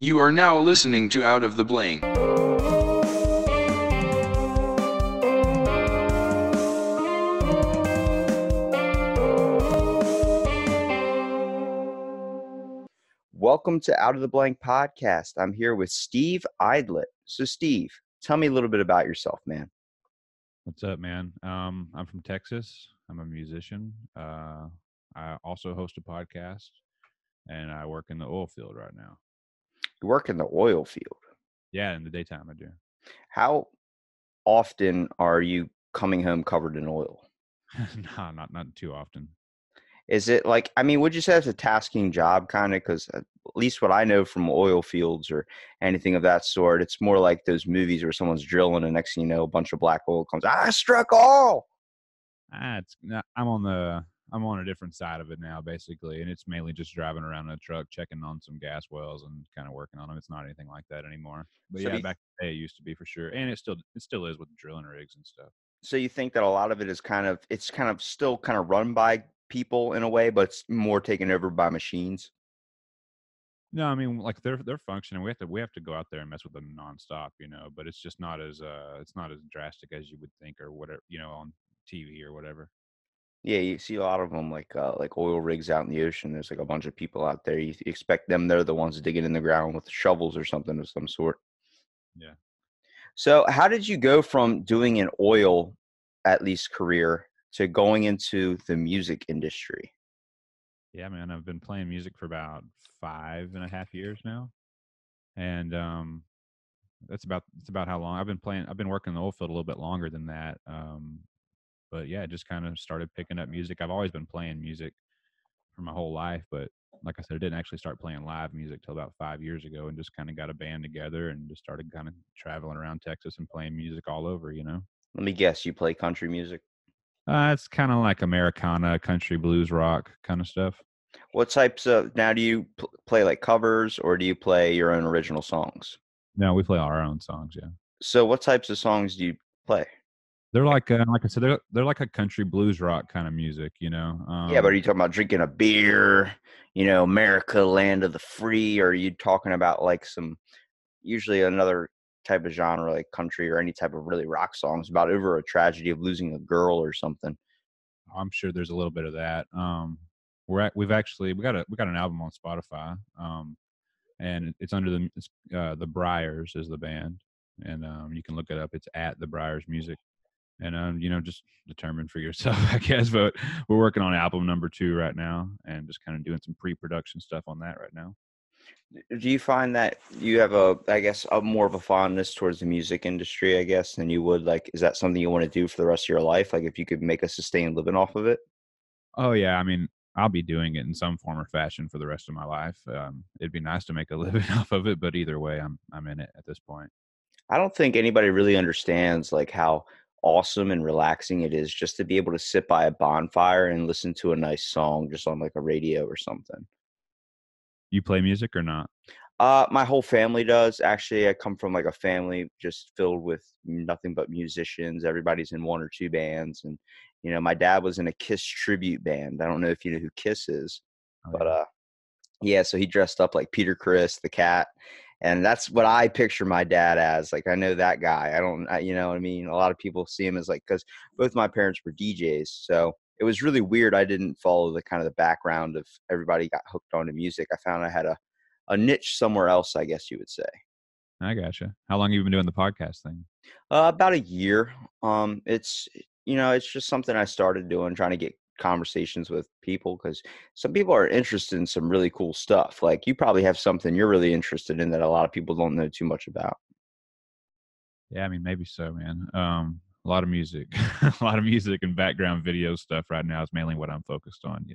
You are now listening to Out of the Blank. Welcome to Out of the Blank podcast. I'm here with Steve Idlett. So, Steve, tell me a little bit about yourself, man. What's up, man? I'm from Texas. I'm a musician. I also host a podcast, and I work in the oil field right now. You work in the oil field. Yeah, in the daytime I do. How often are you coming home covered in oil? No, not too often. Is it like, would you say it's a tasking job kind of? Because at least what I know from oil fields or anything of that sort, it's more like those movies where someone's drilling and next thing you know, a bunch of black oil comes. I struck oil. It's not, I'm on a different side of it now, basically, and it's mainly just driving around in a truck, checking on some gas wells, and kind of working on them. It's not anything like that anymore. But So do yeah, you, back in the day, it used to be for sure, and it still is with the drilling rigs and stuff. so you think that a lot of it is it's kind of still kind of run by people in a way, but it's more taken over by machines? No, I mean, like they're functioning. We have to go out there and mess with them nonstop, But it's not as drastic as you would think or whatever, on TV or whatever. Yeah, you see a lot of them like oil rigs out in the ocean. There's like a bunch of people out there. You expect them, they're the ones digging in the ground with shovels or something of some sort. Yeah, So, how did you go from doing an oil, at least career, to going into the music industry? yeah, man. I've been playing music for about 5.5 years now, and that's about how long I've been playing. I've been working in the oil field a little bit longer than that. But yeah, just kind of started picking up music. I've always been playing music for my whole life, but like I said, I didn't actually start playing live music till about 5 years ago, and just kind of got a band together and just started kind of traveling around Texas and playing music all over. Let me guess, you play country music. It's kind of like Americana, country, blues, rock kind of stuff. What types of now do you play like covers or do you play your own original songs? No, we play our own songs. Yeah, So, what types of songs do you play? they're like I said, they're like a country blues rock kind of music. Yeah, but are you talking about drinking a beer, Merica, land of the free, or are you talking about like some usually another type of genre like country or any type of really rock songs about over a tragedy of losing a girl or something? I'm sure there's a little bit of that. We got an album on Spotify. And it's under the Briars is the band, and you can look it up. It's at the Briars Music, and just determine for yourself, I guess. But we're working on album number 2 right now, and just kind of doing some pre-production stuff on that right now. Do you find that you have I guess, a more of a fondness towards the music industry, I guess, than you would like, is that something you want to do for the rest of your life? Like if you could make a sustained living off of it? Oh yeah, I mean, I'll be doing it in some form or fashion for the rest of my life. It'd be nice to make a living off of it, but either way, I'm in it at this point. I don't think anybody really understands like how awesome and relaxing it is just to be able to sit by a bonfire and listen to a nice song just on like a radio or something. You play music or not? My whole family does. Actually, I come from like a family just filled with nothing but musicians. Everybody's in one or two bands, and my dad was in a Kiss tribute band. I don't know if you know who Kiss is, Oh but yeah. yeah. So he dressed up like Peter Criss, the cat, and that's what I picture my dad as. Like I know that guy. I don't, you know what I mean. A lot of people see him as like because both my parents were DJs, so it was really weird. I didn't follow the kind of the background of everybody got hooked onto music. I found I had a niche somewhere else, I guess you would say. I gotcha. How long have you been doing the podcast thing? About a year. It's it's just something I started doing, trying to get conversations with people because some people are interested in some really cool stuff. Like you probably have something you're really interested in that a lot of people don't know too much about. Yeah, I mean, maybe so, man. A lot of music, a lot of music and background video stuff right now is mainly what I'm focused on.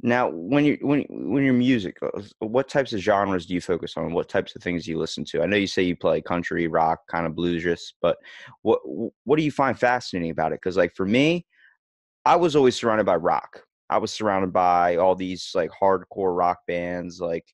Now, when you're music, what types of genres do you focus on? What types of things do you listen to? I know you say you play country, rock, kind of bluesish, but what what do you find fascinating about it? Because like for me, I was always surrounded by rock. I was surrounded by all these like hardcore rock bands like,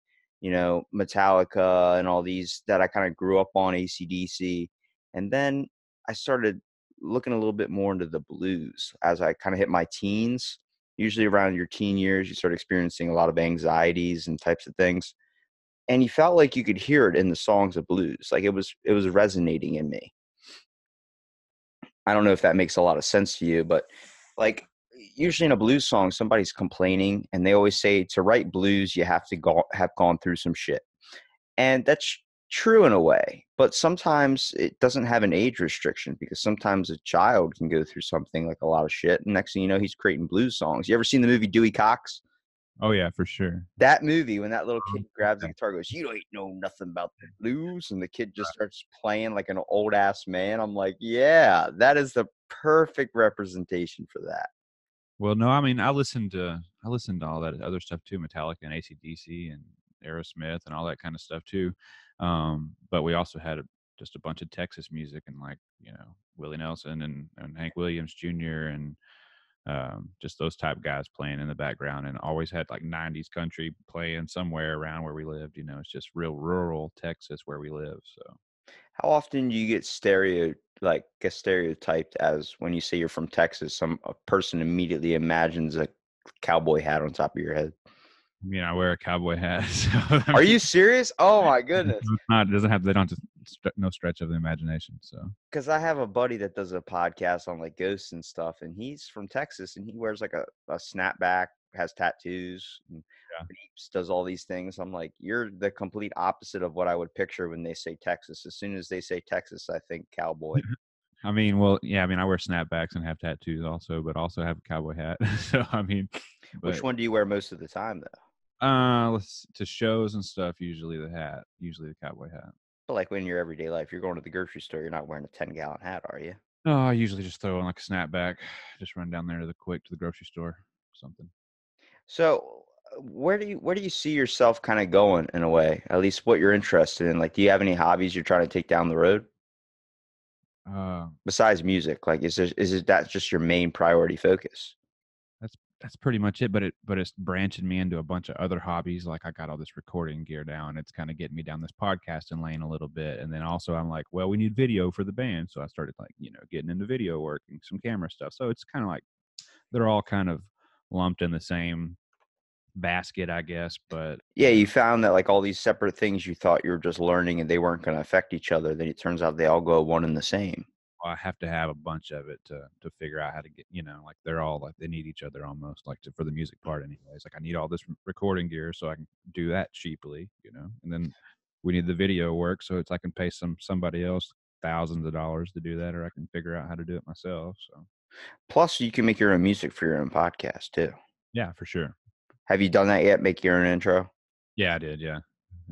Metallica and all these that I kind of grew up on, AC/DC. And then I started looking a little bit more into the blues as I kind of hit my teens. Usually around your teen years, you start experiencing a lot of anxieties and types of things. and you felt like you could hear it in the songs of blues. Like it was resonating in me. I don't know if that makes a lot of sense to you, but like usually in a blues song, somebody's complaining, and they always say to write blues, you have to have gone through some shit. And that's true in a way, but sometimes it doesn't have an age restriction, because sometimes a child can go through something like a lot of shit. And next thing you know, he's creating blues songs. You ever seen the movie Dewey Cox? Oh yeah, for sure. That movie, when that little kid grabs the Yeah. guitar, goes, "You don't know nothing about the blues," and the kid just starts playing like an old ass man. I'm like, yeah, that is the perfect representation for that. Well, no, I mean, I listened to all that other stuff too, Metallica and AC/DC and Aerosmith and all that kind of stuff too. But we also had just a bunch of Texas music, and like, Willie Nelson and Hank Williams Jr. and just those type guys playing in the background, and always had like 90s country playing somewhere around where we lived. It's just real rural Texas where we live. So How often do you get stereotyped as, when you say you're from Texas, a person immediately imagines a cowboy hat on top of your head? I wear a cowboy hat. So I Are mean, you serious? Oh my goodness. it's not, it doesn't have, they don't just no stretch of the imagination. So Because I have a buddy that does a podcast on like ghosts and stuff, and he's from Texas, and he wears like a snapback, has tattoos, and yeah. beeps, does all these things. I'm like, you're the complete opposite of what I would picture when they say Texas. As soon as they say Texas, I think cowboy. I mean, well, yeah, I mean, I wear snapbacks and have tattoos also, but also have a cowboy hat. So I mean, Which but one do you wear most of the time, though? to shows and stuff, usually the cowboy hat. But like when in your everyday life, you're going to the grocery store, you're not wearing a 10-gallon hat, are you? No, I usually just throw on like a snapback, just run down there to the grocery store, something. So, where do you see yourself kind of going in a way? At least what you're interested in. Like, do you have any hobbies you're trying to take down the road Uh, besides music? Like, is it that just your main priority focus? that's pretty much it. But it's branching me into a bunch of other hobbies. Like I got all this recording gear down. It's kind of getting me down this podcasting lane a little bit. And then also I'm like, well, we need video for the band, so I started like getting into video work and some camera stuff. So it's kind of like they're all kind of lumped in the same basket, I guess. But Yeah, you found that like all these separate things you thought you were just learning and they weren't going to affect each other. Then it turns out they all go one and the same. I have to have a bunch of it to figure out how to get, like they're all like they need each other almost, like for the music part anyways. Like I need all this recording gear so I can do that cheaply, and then we need the video work, so it's I can pay somebody else thousands of dollars to do that, or I can figure out how to do it myself. So Plus, you can make your own music for your own podcast too. yeah, for sure. Have you done that yet? Make your own intro? Yeah, I did. Yeah,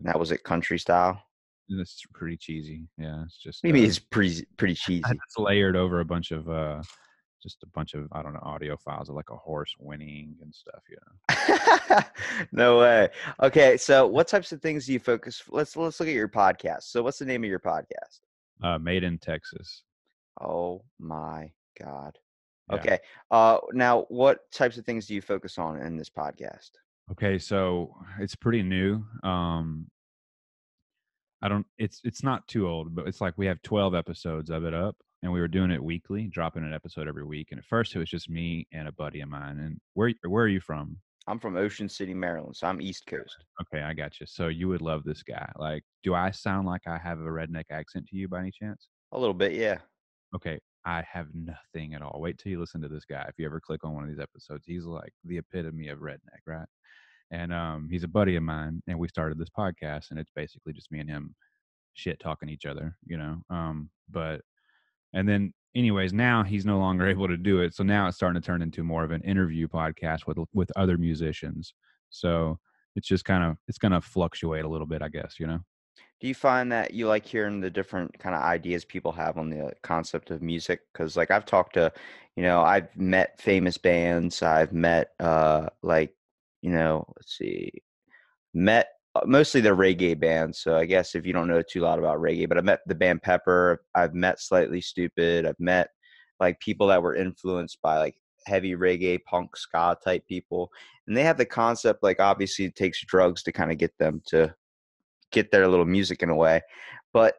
That was it, country style? and it's pretty cheesy. Yeah, it's just Maybe it's pretty cheesy. it's layered over a bunch of just a bunch of I don't know audio files of like a horse whinnying and stuff. No way. Okay, so what types of things do you focus? Let's look at your podcast. So, what's the name of your podcast? Made in Texas. Oh my God. Yeah. Okay. Now what types of things do you focus on in this podcast? Okay, so it's pretty new. I don't it's not too old, but it's like we have 12 episodes of it up, and we were doing it weekly, dropping an episode every week. And at first it was just me and a buddy of mine. And where are you from? I'm from Ocean City, Maryland, so I'm East Coast. Okay, I got you. So you would love this guy. Like, do I sound like I have a redneck accent to you by any chance? A little bit, yeah. Okay, I have nothing at all. Wait till you listen to this guy. If you ever click on one of these episodes, he's like the epitome of redneck, right? And he's a buddy of mine, and we started this podcast, and it's basically just me and him shit talking each other, but and then anyways, now he's no longer able to do it, so now it's starting to turn into more of an interview podcast with other musicians. So it's just it's going to fluctuate a little bit, I guess. Do you find that you like hearing the different kind of ideas people have on the concept of music? Because like I've talked to, I've met famous bands. I've met let's see, met mostly the reggae bands. So I guess if you don't know too lot about reggae, but I met the band Pepper. I've met Slightly Stupid. I've met like people that were influenced by like heavy reggae, punk, ska type people, and they have the concept like obviously it takes drugs to kind of get them to get their little music in a way, but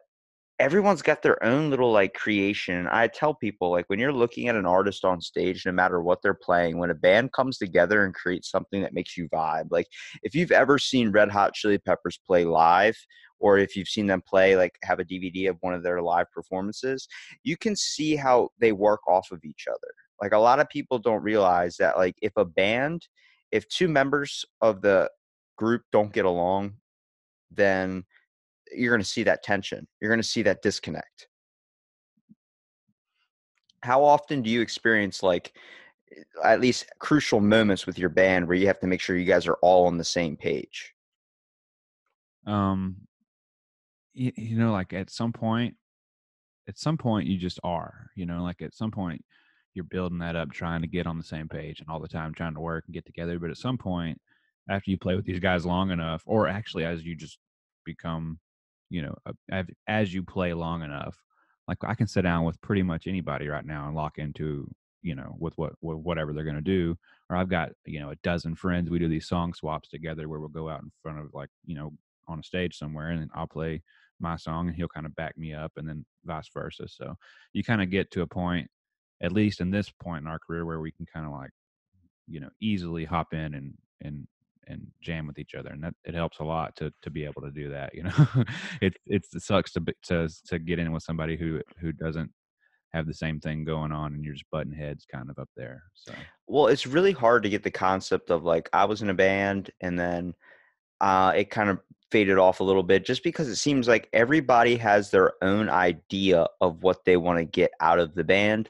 everyone's got their own little like creation. I tell people, like, when you're looking at an artist on stage, no matter what they're playing, when a band comes together and creates something that makes you vibe, like if you've ever seen Red Hot Chili Peppers play live, or if you've seen them play, like have a DVD of one of their live performances, you can see how they work off of each other. Like, a lot of people don't realize that, like, if two members of the group don't get along, then you're going to see that tension. You're going to see that disconnect. How often do you experience, like, at least crucial moments with your band where you have to make sure you guys are all on the same page? Um, like at some point you just are, like at some point you're building that up, trying to get on the same page and all the time trying to work and get together. But at some point, after you play with these guys long enough, or actually as you just become, as you play long enough, like I can sit down with pretty much anybody right now and lock into, with whatever they're going to do. Or I've got, a dozen friends. We do these song swaps together where we'll go out in front of, like, on a stage somewhere, and I'll play my song and he'll kind of back me up, and then vice versa. So you kind of get to a point, at least in this point in our career, where we can kind of like, easily hop in and jam with each other, and that it helps a lot to be able to do that. It sucks to get in with somebody who doesn't have the same thing going on, and you're just butting heads kind of up there. So Well, it's really hard to get the concept of, like, I was in a band and then it kind of faded off a little bit, just because it seems like everybody has their own idea of what they want to get out of the band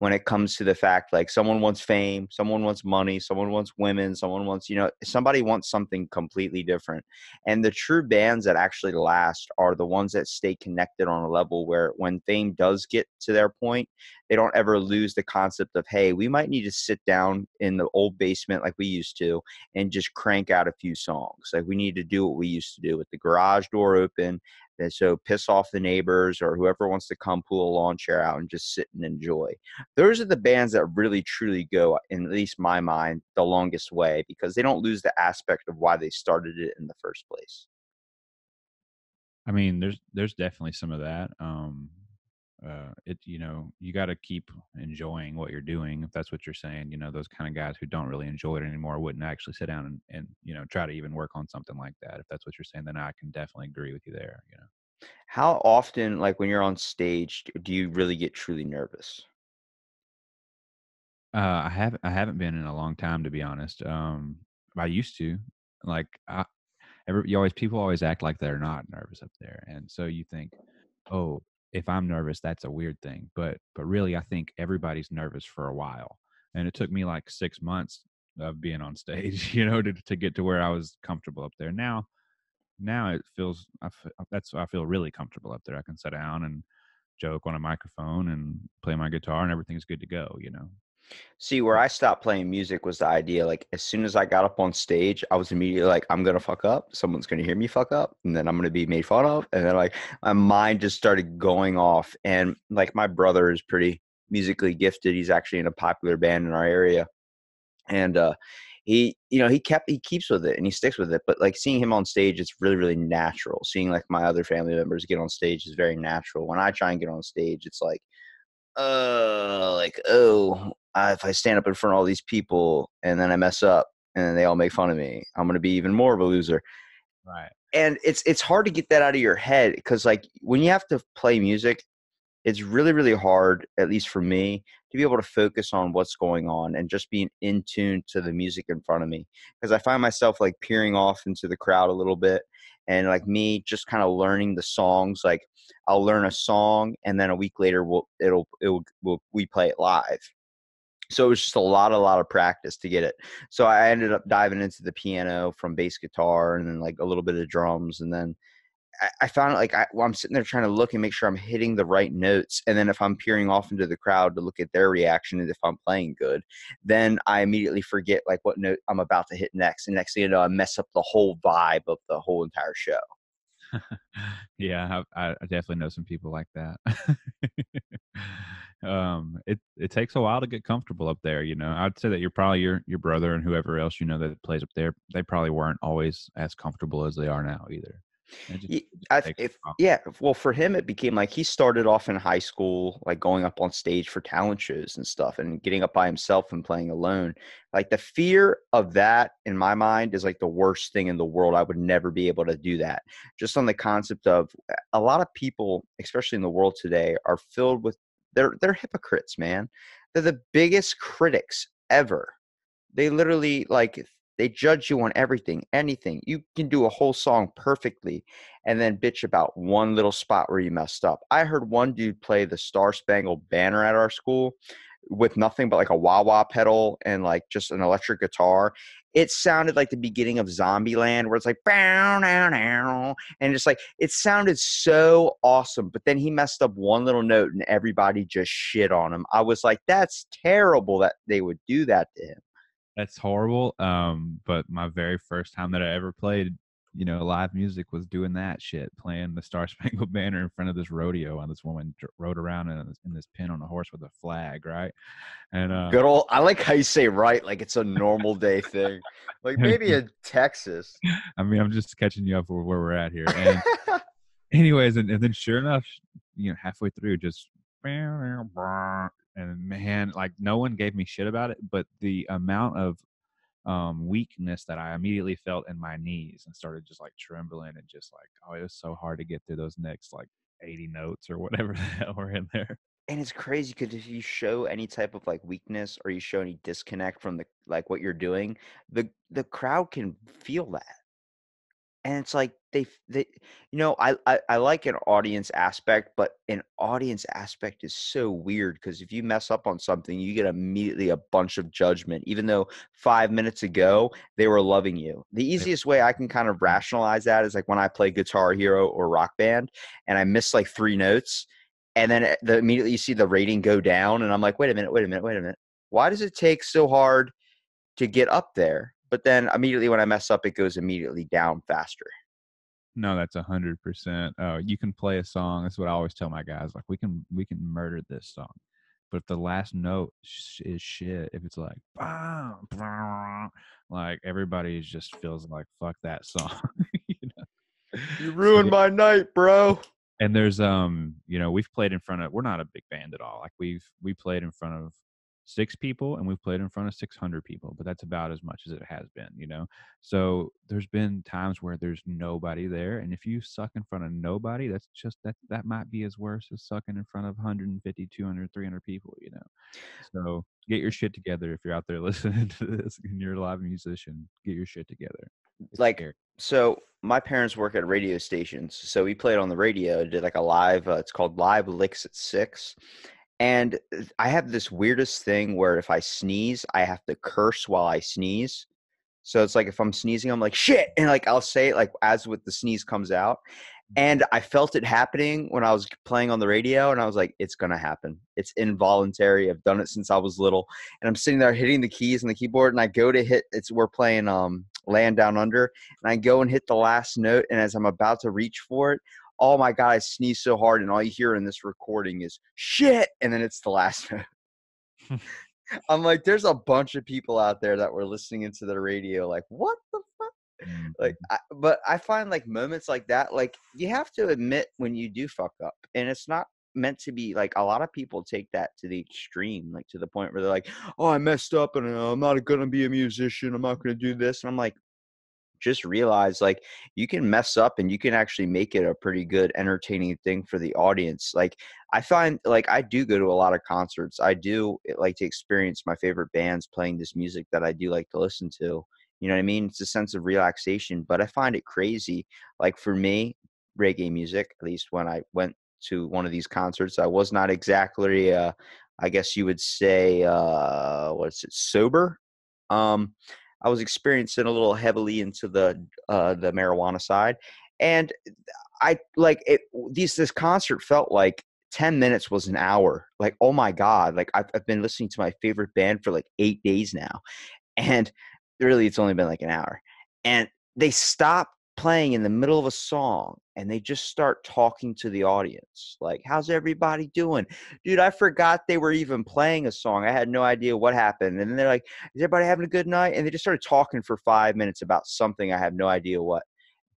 when it comes to the fact, like, someone wants fame, someone wants money, someone wants women, someone wants, somebody wants something completely different. And the true bands that actually last are the ones that stay connected on a level where when fame does get to their point, they don't ever lose the concept of, hey, we might need to sit down in the old basement like we used to and just crank out a few songs. Like, we need to do what we used to do with the garage door open. And so piss off the neighbors or whoever wants to come pull a lawn chair out and just sit and enjoy. Those are the bands that really truly go, in at least my mind, the longest way, because they don't lose the aspect of why they started it in the first place. I mean, there's definitely some of that. You got to keep enjoying what you're doing. If that's what you're saying, those kind of guys who don't really enjoy it anymore wouldn't actually sit down and try to even work on something like that. If that's what you're saying, then I can definitely agree with you there. How often, like, when you're on stage, do you really get truly nervous? I haven't been in a long time, to be honest. I used to, like, people always act like they're not nervous up there, and so you think, oh, if I'm nervous, that's a weird thing. But really, I think everybody's nervous for a while, and it took me like 6 months of being on stage, to get to where I was comfortable up there. Now it feels I feel really comfortable up there. I can sit down and joke on a microphone and play my guitar, and everything's good to go. See, where I stopped playing music was the idea, like, as soon as I got up on stage, I was immediately like, I'm gonna fuck up. Someone's gonna hear me fuck up, and then I'm gonna be made fun of. And then, like, my mind just started going off. And, like, my brother is pretty musically gifted. He's actually in a popular band in our area. And he keeps with it and he sticks with it. But, like, seeing him on stage, it's really, really natural. Seeing, like, my other family members get on stage is very natural. When I try and get on stage, it's like, if I stand up in front of all these people and then I mess up and then they all make fun of me, I'm going to be even more of a loser. Right. And it's hard to get that out of your head, because, like, when you have to play music, it's really, really hard, at least for me, to be able to focus on what's going on and just being in tune to the music in front of me. Because I find myself, like, peering off into the crowd a little bit, and, like, me just kind of learning the songs. Like, I'll learn a song and then a week later we play it live. So it was just a lot of practice to get it. So I ended up diving into the piano from bass guitar and then, like, a little bit of drums. And then I found, like, I'm sitting there trying to look and make sure I'm hitting the right notes. And then if I'm peering off into the crowd to look at their reaction and if I'm playing good, then I immediately forget, like, what note I'm about to hit next. And next thing you know, I mess up the whole vibe of the whole entire show. Yeah, I definitely know some people like that. It takes a while to get comfortable up there. I'd say that you're probably your brother and whoever else that plays up there. They probably weren't always as comfortable as they are now either. It just, Ye- it just I, takes if a while. yeah, well, for him, it became like he started off in high school, like going up on stage for talent shows and stuff, and getting up by himself and playing alone. Like the fear of that, in my mind, is like the worst thing in the world. I would never be able to do that. Just on the concept of a lot of people, especially in the world today, are filled with they're hypocrites, man. They're the biggest critics ever. They literally like they judge you on everything, anything. You can do a whole song perfectly and then bitch about one little spot where you messed up. I heard one dude play the Star Spangled Banner at our school with nothing but like a wah wah pedal and like just an electric guitar. It sounded like the beginning of Zombieland, where it's like bow now now, and just like it sounded so awesome. But then he messed up one little note, and everybody just shit on him. I was like, that's terrible that they would do that to him. That's horrible. But my very first time that I ever played, live music was doing that shit, playing the Star Spangled Banner in front of this rodeo, and this woman rode around in this pin on a horse with a flag, right? And Good old. I like how you say right, like it's a normal day thing. Like maybe in Texas. I mean, I'm just catching you up with where we're at here. And anyways, and then sure enough, halfway through, just and man, like no one gave me shit about it, but the amount of weakness that I immediately felt in my knees and started just like trembling and just like, oh, it was so hard to get through those next like 80 notes or whatever the hell were in there. And it's crazy because if you show any type of like weakness or you show any disconnect from the like what you're doing, the crowd can feel that. And it's like they I like an audience aspect, but an audience aspect is so weird because if you mess up on something, you get immediately a bunch of judgment, even though 5 minutes ago they were loving you. The They- easiest way I can kind of rationalize that is like when I play Guitar Hero or Rock Band and I miss like 3 notes, and then immediately you see the rating go down, and I'm like, wait a minute, wait a minute, wait a minute. Why does it take so hard to get up there? But then immediately when I mess up, it goes immediately down faster. No, that's 100%. You can play a song. That's what I always tell my guys. Like we can murder this song, but if the last note is shit, if it's like "Bah, bah," like everybody just feels like fuck that song. you know? You So ruined my night, bro. and there's we've played in front of, we're not a big band at all. Like we played in front of 6 people and we've played in front of 600 people, but that's about as much as it has been. So there's been times where there's nobody there, and if you suck in front of nobody, that's just that might be as worse as sucking in front of 150, 200, 300 people. So get your shit together if you're out there listening to this and you're a live musician. Get your shit together. It's Like, scary. so my parents work at radio stations. So we played on the radio, did like a live, it's called Live Licks at 6. And I have this weirdest thing where if I sneeze, I have to curse while I sneeze. So it's like if I'm sneezing, I'm like shit, and like I'll say it like as with the sneeze comes out. And I felt it happening when I was playing on the radio, and I was like, it's gonna happen. It's involuntary. I've done it since I was little, and I'm sitting there hitting the keys on the keyboard, and I go to hit. We're playing Land Down Under, and I go and hit the last note, and as I'm about to reach for it, oh my god, I sneeze so hard, and all you hear in this recording is shit, and then it's the last note. I'm like, there's a bunch of people out there that were listening into the radio, like, what the fuck? Like, Mhm. but I find like moments like that, like you have to admit when you do fuck up, and it's not meant to be like a lot of people take that to the extreme, like to the point where they're like, oh, I messed up and I'm not gonna be a musician. I'm not gonna do this. And I'm like, just realize like you can mess up and you can actually make it a pretty good entertaining thing for the audience. Like I find like I do go to a lot of concerts. I do like to experience my favorite bands playing this music that I do like to listen to. You know what I mean? It's a sense of relaxation, but I find it crazy. Like for me, reggae music, at least when I went to one of these concerts, I was not exactly I guess you would say what's it, sober. Um I was experiencing a little heavily into the marijuana side, and I like it. This concert felt like 10 minutes was an hour. Like, oh my god! Like I've been listening to my favorite band for like 8 days now, and really it's only been like an hour. And they stop playing in the middle of a song and they just start talking to the audience. Like, how's everybody doing? Dude, I forgot they were even playing a song. I had no idea what happened. And then they're like, is everybody having a good night? And they just started talking for 5 minutes about something I have no idea what.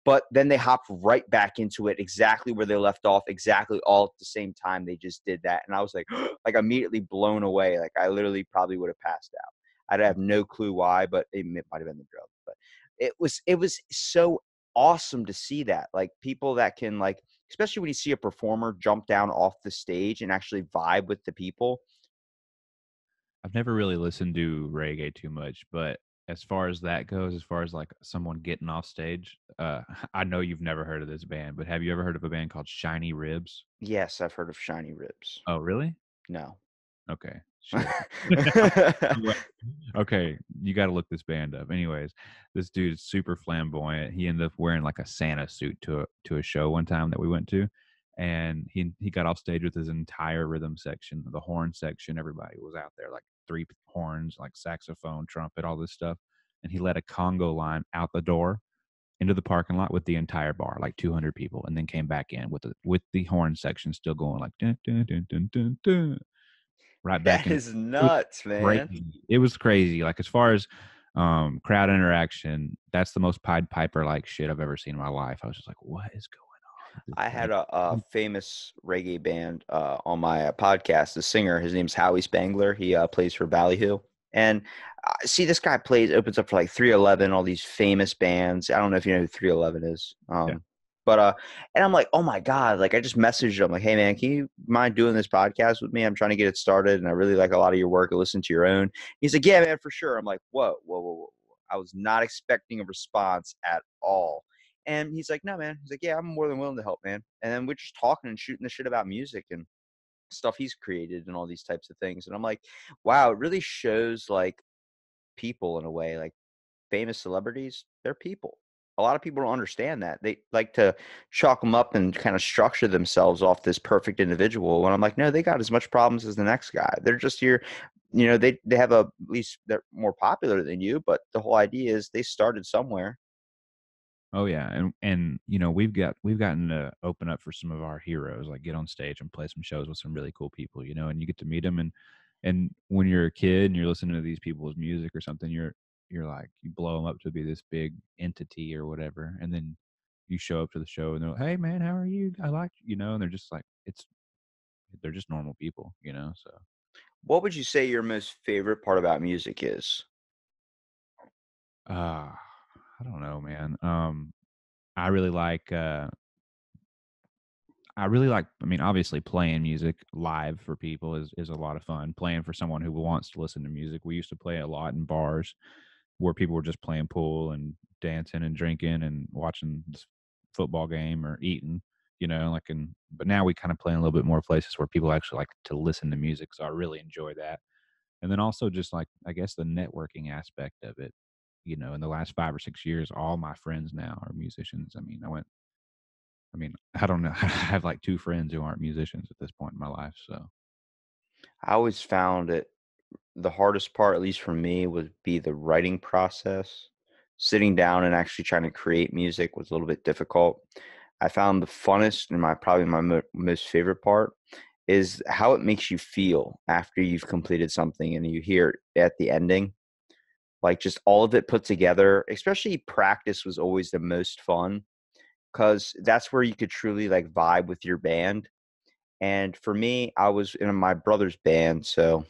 but then they hopped right back into it exactly where they left off, exactly all at the same time. They just did that. And I was like, like immediately blown away. Like I literally probably would have passed out. I'd have no clue why, but it might have been the drugs. But it was so awesome to see that. Like people that can like, especially when you see a performer jump down off the stage and actually vibe with the people. I've never really listened to reggae too much, but as far as that goes, as far as like someone getting off stage, I know you've never heard of this band, but have you ever heard of a band called Shiny Ribs? Yes, I've heard of Shiny Ribs. Oh, really? No. Okay, shit. Okay, you got to look this band up. Anyways, this dude's super flamboyant. He ended up wearing like a Santa suit to a show one time that we went to, and he got off stage with his entire rhythm section, the horn section. Everybody was out there, like three horns, like saxophone, trumpet, all this stuff. And he led a Congo line out the door into the parking lot with the entire bar, like 200 people, and then came back in with the horn section still going, like dun, dun, dun, dun, dun, dun, right back That in. is It was nuts, man. crazy. It was crazy. Like as far as crowd interaction, that's the most Pied Piper like shit I've ever seen in my life. I was just like, what is going on at this I had thing? a famous reggae band on my podcast. The singer, his name's Howie Spangler. He plays for Ballyhoo. And see, this guy opens up for like 311, all these famous bands. I don't know if you know who 311 is. Yeah. But and I'm like, oh my God, like I just messaged him like, hey man, can you mind doing this podcast with me? I'm trying to get it started and I really like a lot of your work. I listen to your own. He's like, yeah, man, for sure. I'm like, whoa, whoa, whoa, whoa. I was not expecting a response at all. And he's like, no, man. He's like, yeah, I'm more than willing to help, man. And then we're just talking and shooting the shit about music and stuff he's created and all these types of things. And I'm like, wow, it really shows like people in a way, like famous celebrities, they're people. A lot of people don't understand that. They like to chalk them up and kind of structure themselves off this perfect individual. When I'm like, no, they got as much problems as the next guy. They're just here, they have at least they're more popular than you, but the whole idea is they started somewhere. Oh yeah, and we've gotten to open up for some of our heroes, like get on stage and play some shows with some really cool people, and you get to meet them. And when you're a kid and you're listening to these people's music or something, you're like you blow them up to be this big entity or whatever, and then you show up to the show and they're like, hey man, how are you? I like and they're just like they're just normal people, so. What would you say your most favorite part about music is? uh I don't know, man. I really like I mean, obviously playing music live for people is a lot of fun. Playing for someone who wants to listen to music. We used to play a lot in bars where people were just playing pool and dancing and drinking and watching this football game or eating, but now we kind of play in a little bit more places where people actually like to listen to music. So I really enjoy that. And then also just like, I guess the networking aspect of it, in the last 5 or 6 years, all my friends now are musicians. I don't know. I have like two friends who aren't musicians at this point in my life. So, I always found it the hardest part, at least for me, would be the writing process. Sitting down and actually trying to create music was a little bit difficult. I found the funnest and probably my most favorite part is how it makes you feel after you've completed something and you hear it at the ending. Like just all of it put together, especially practice was always the most fun because that's where you could truly like vibe with your band. And for me, I was in my brother's band, so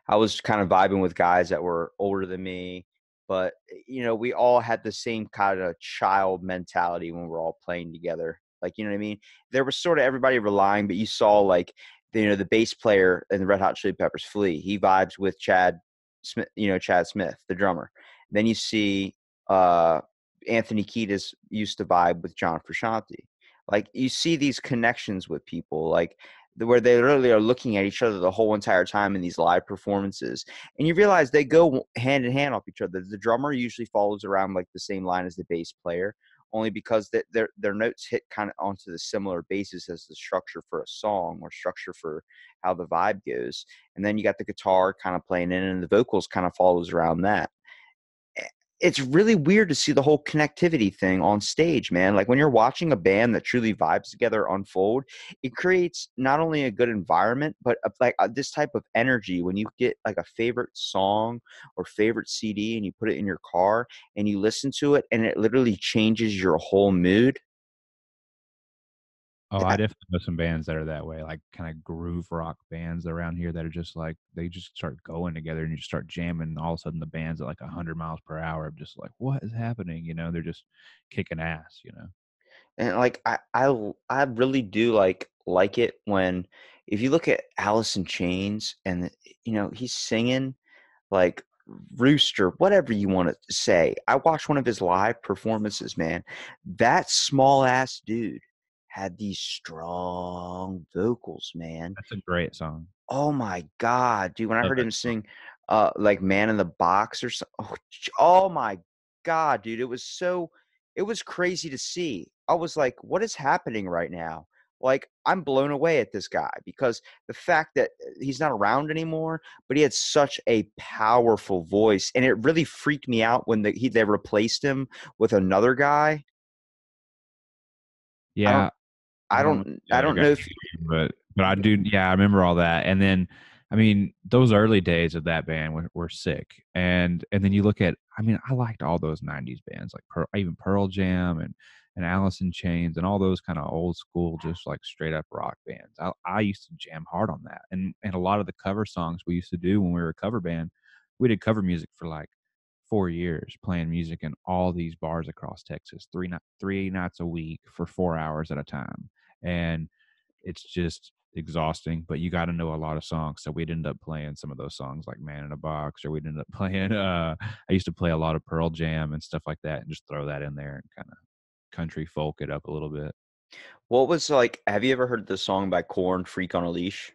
I was kind of vibing with guys that were older than me, but we all had the same kind of child mentality when we're all playing together. Like, you know what I mean? There was sort of everybody relying, but you saw like the bass player in the Red Hot Chili Peppers, Flea. He vibes with Chad Smith, Chad Smith, the drummer. Then you see uh, Anthony Kiedis used to vibe with John Frusciante. Like you see these connections with people, like where they literally are looking at each other the whole entire time in these live performances. And you realize they go hand in hand off each other. The drummer usually follows around like the same line as the bass player, only because their notes hit kind of onto the similar basis as the structure for a song or structure for how the vibe goes. And then you got the guitar kind of playing in and the vocals kind of follows around that. it's really weird to see the whole connectivity thing on stage, man. Like when you're watching a band that truly vibes together unfold, it creates not only a good environment, but this type of energy when you get like a favorite song or favorite CD and you put it in your car and you listen to it and it literally changes your whole mood. Oh, I That definitely know some bands that are that way, like kind of groove rock bands around here that are just like they just start going together and you just start jamming. And all of a sudden, the band's at like 100 miles per hour. I'm just like, what is happening? You know, they're just kicking ass. You know, and like I really do like it when if you look at Alice in Chains and he's singing like Rooster, whatever you want to say. I watched one of his live performances, man. That small ass dude had these strong vocals, man. that's a great song. Oh my god, dude! When I Love heard that him song. sing, like "Man in the Box" or so, oh my god, dude! It was crazy to see. I was like, "What is happening right now?" Like, I'm blown away at this guy because the fact that he's not around anymore, but he had such a powerful voice, and it really freaked me out when they replaced him with another guy. I don't, Yeah, I don't know who the I other don't guy know if is, but I do. Yeah, I remember all that. And then, I mean, those early days of that band were sick. And then you look at, I mean, I liked all those '90s bands like even Pearl Jam and Alice in Chains and all those kind of old school, just like straight up rock bands. I used to jam hard on that. And a lot of the cover songs we used to do when we were a cover band, we did cover music for like 4 years playing music in all these bars across Texas, three nights a week for 4 hours at a time. And it's just exhausting, but you got to know a lot of songs. So we'd end up playing some of those songs like Man in a Box, or we'd end up playing, I used to play a lot of Pearl Jam and stuff like that and just throw that in there and kind of country folk it up a little bit. what was like. Have you ever heard the song by Korn, "Freak on a Leash"?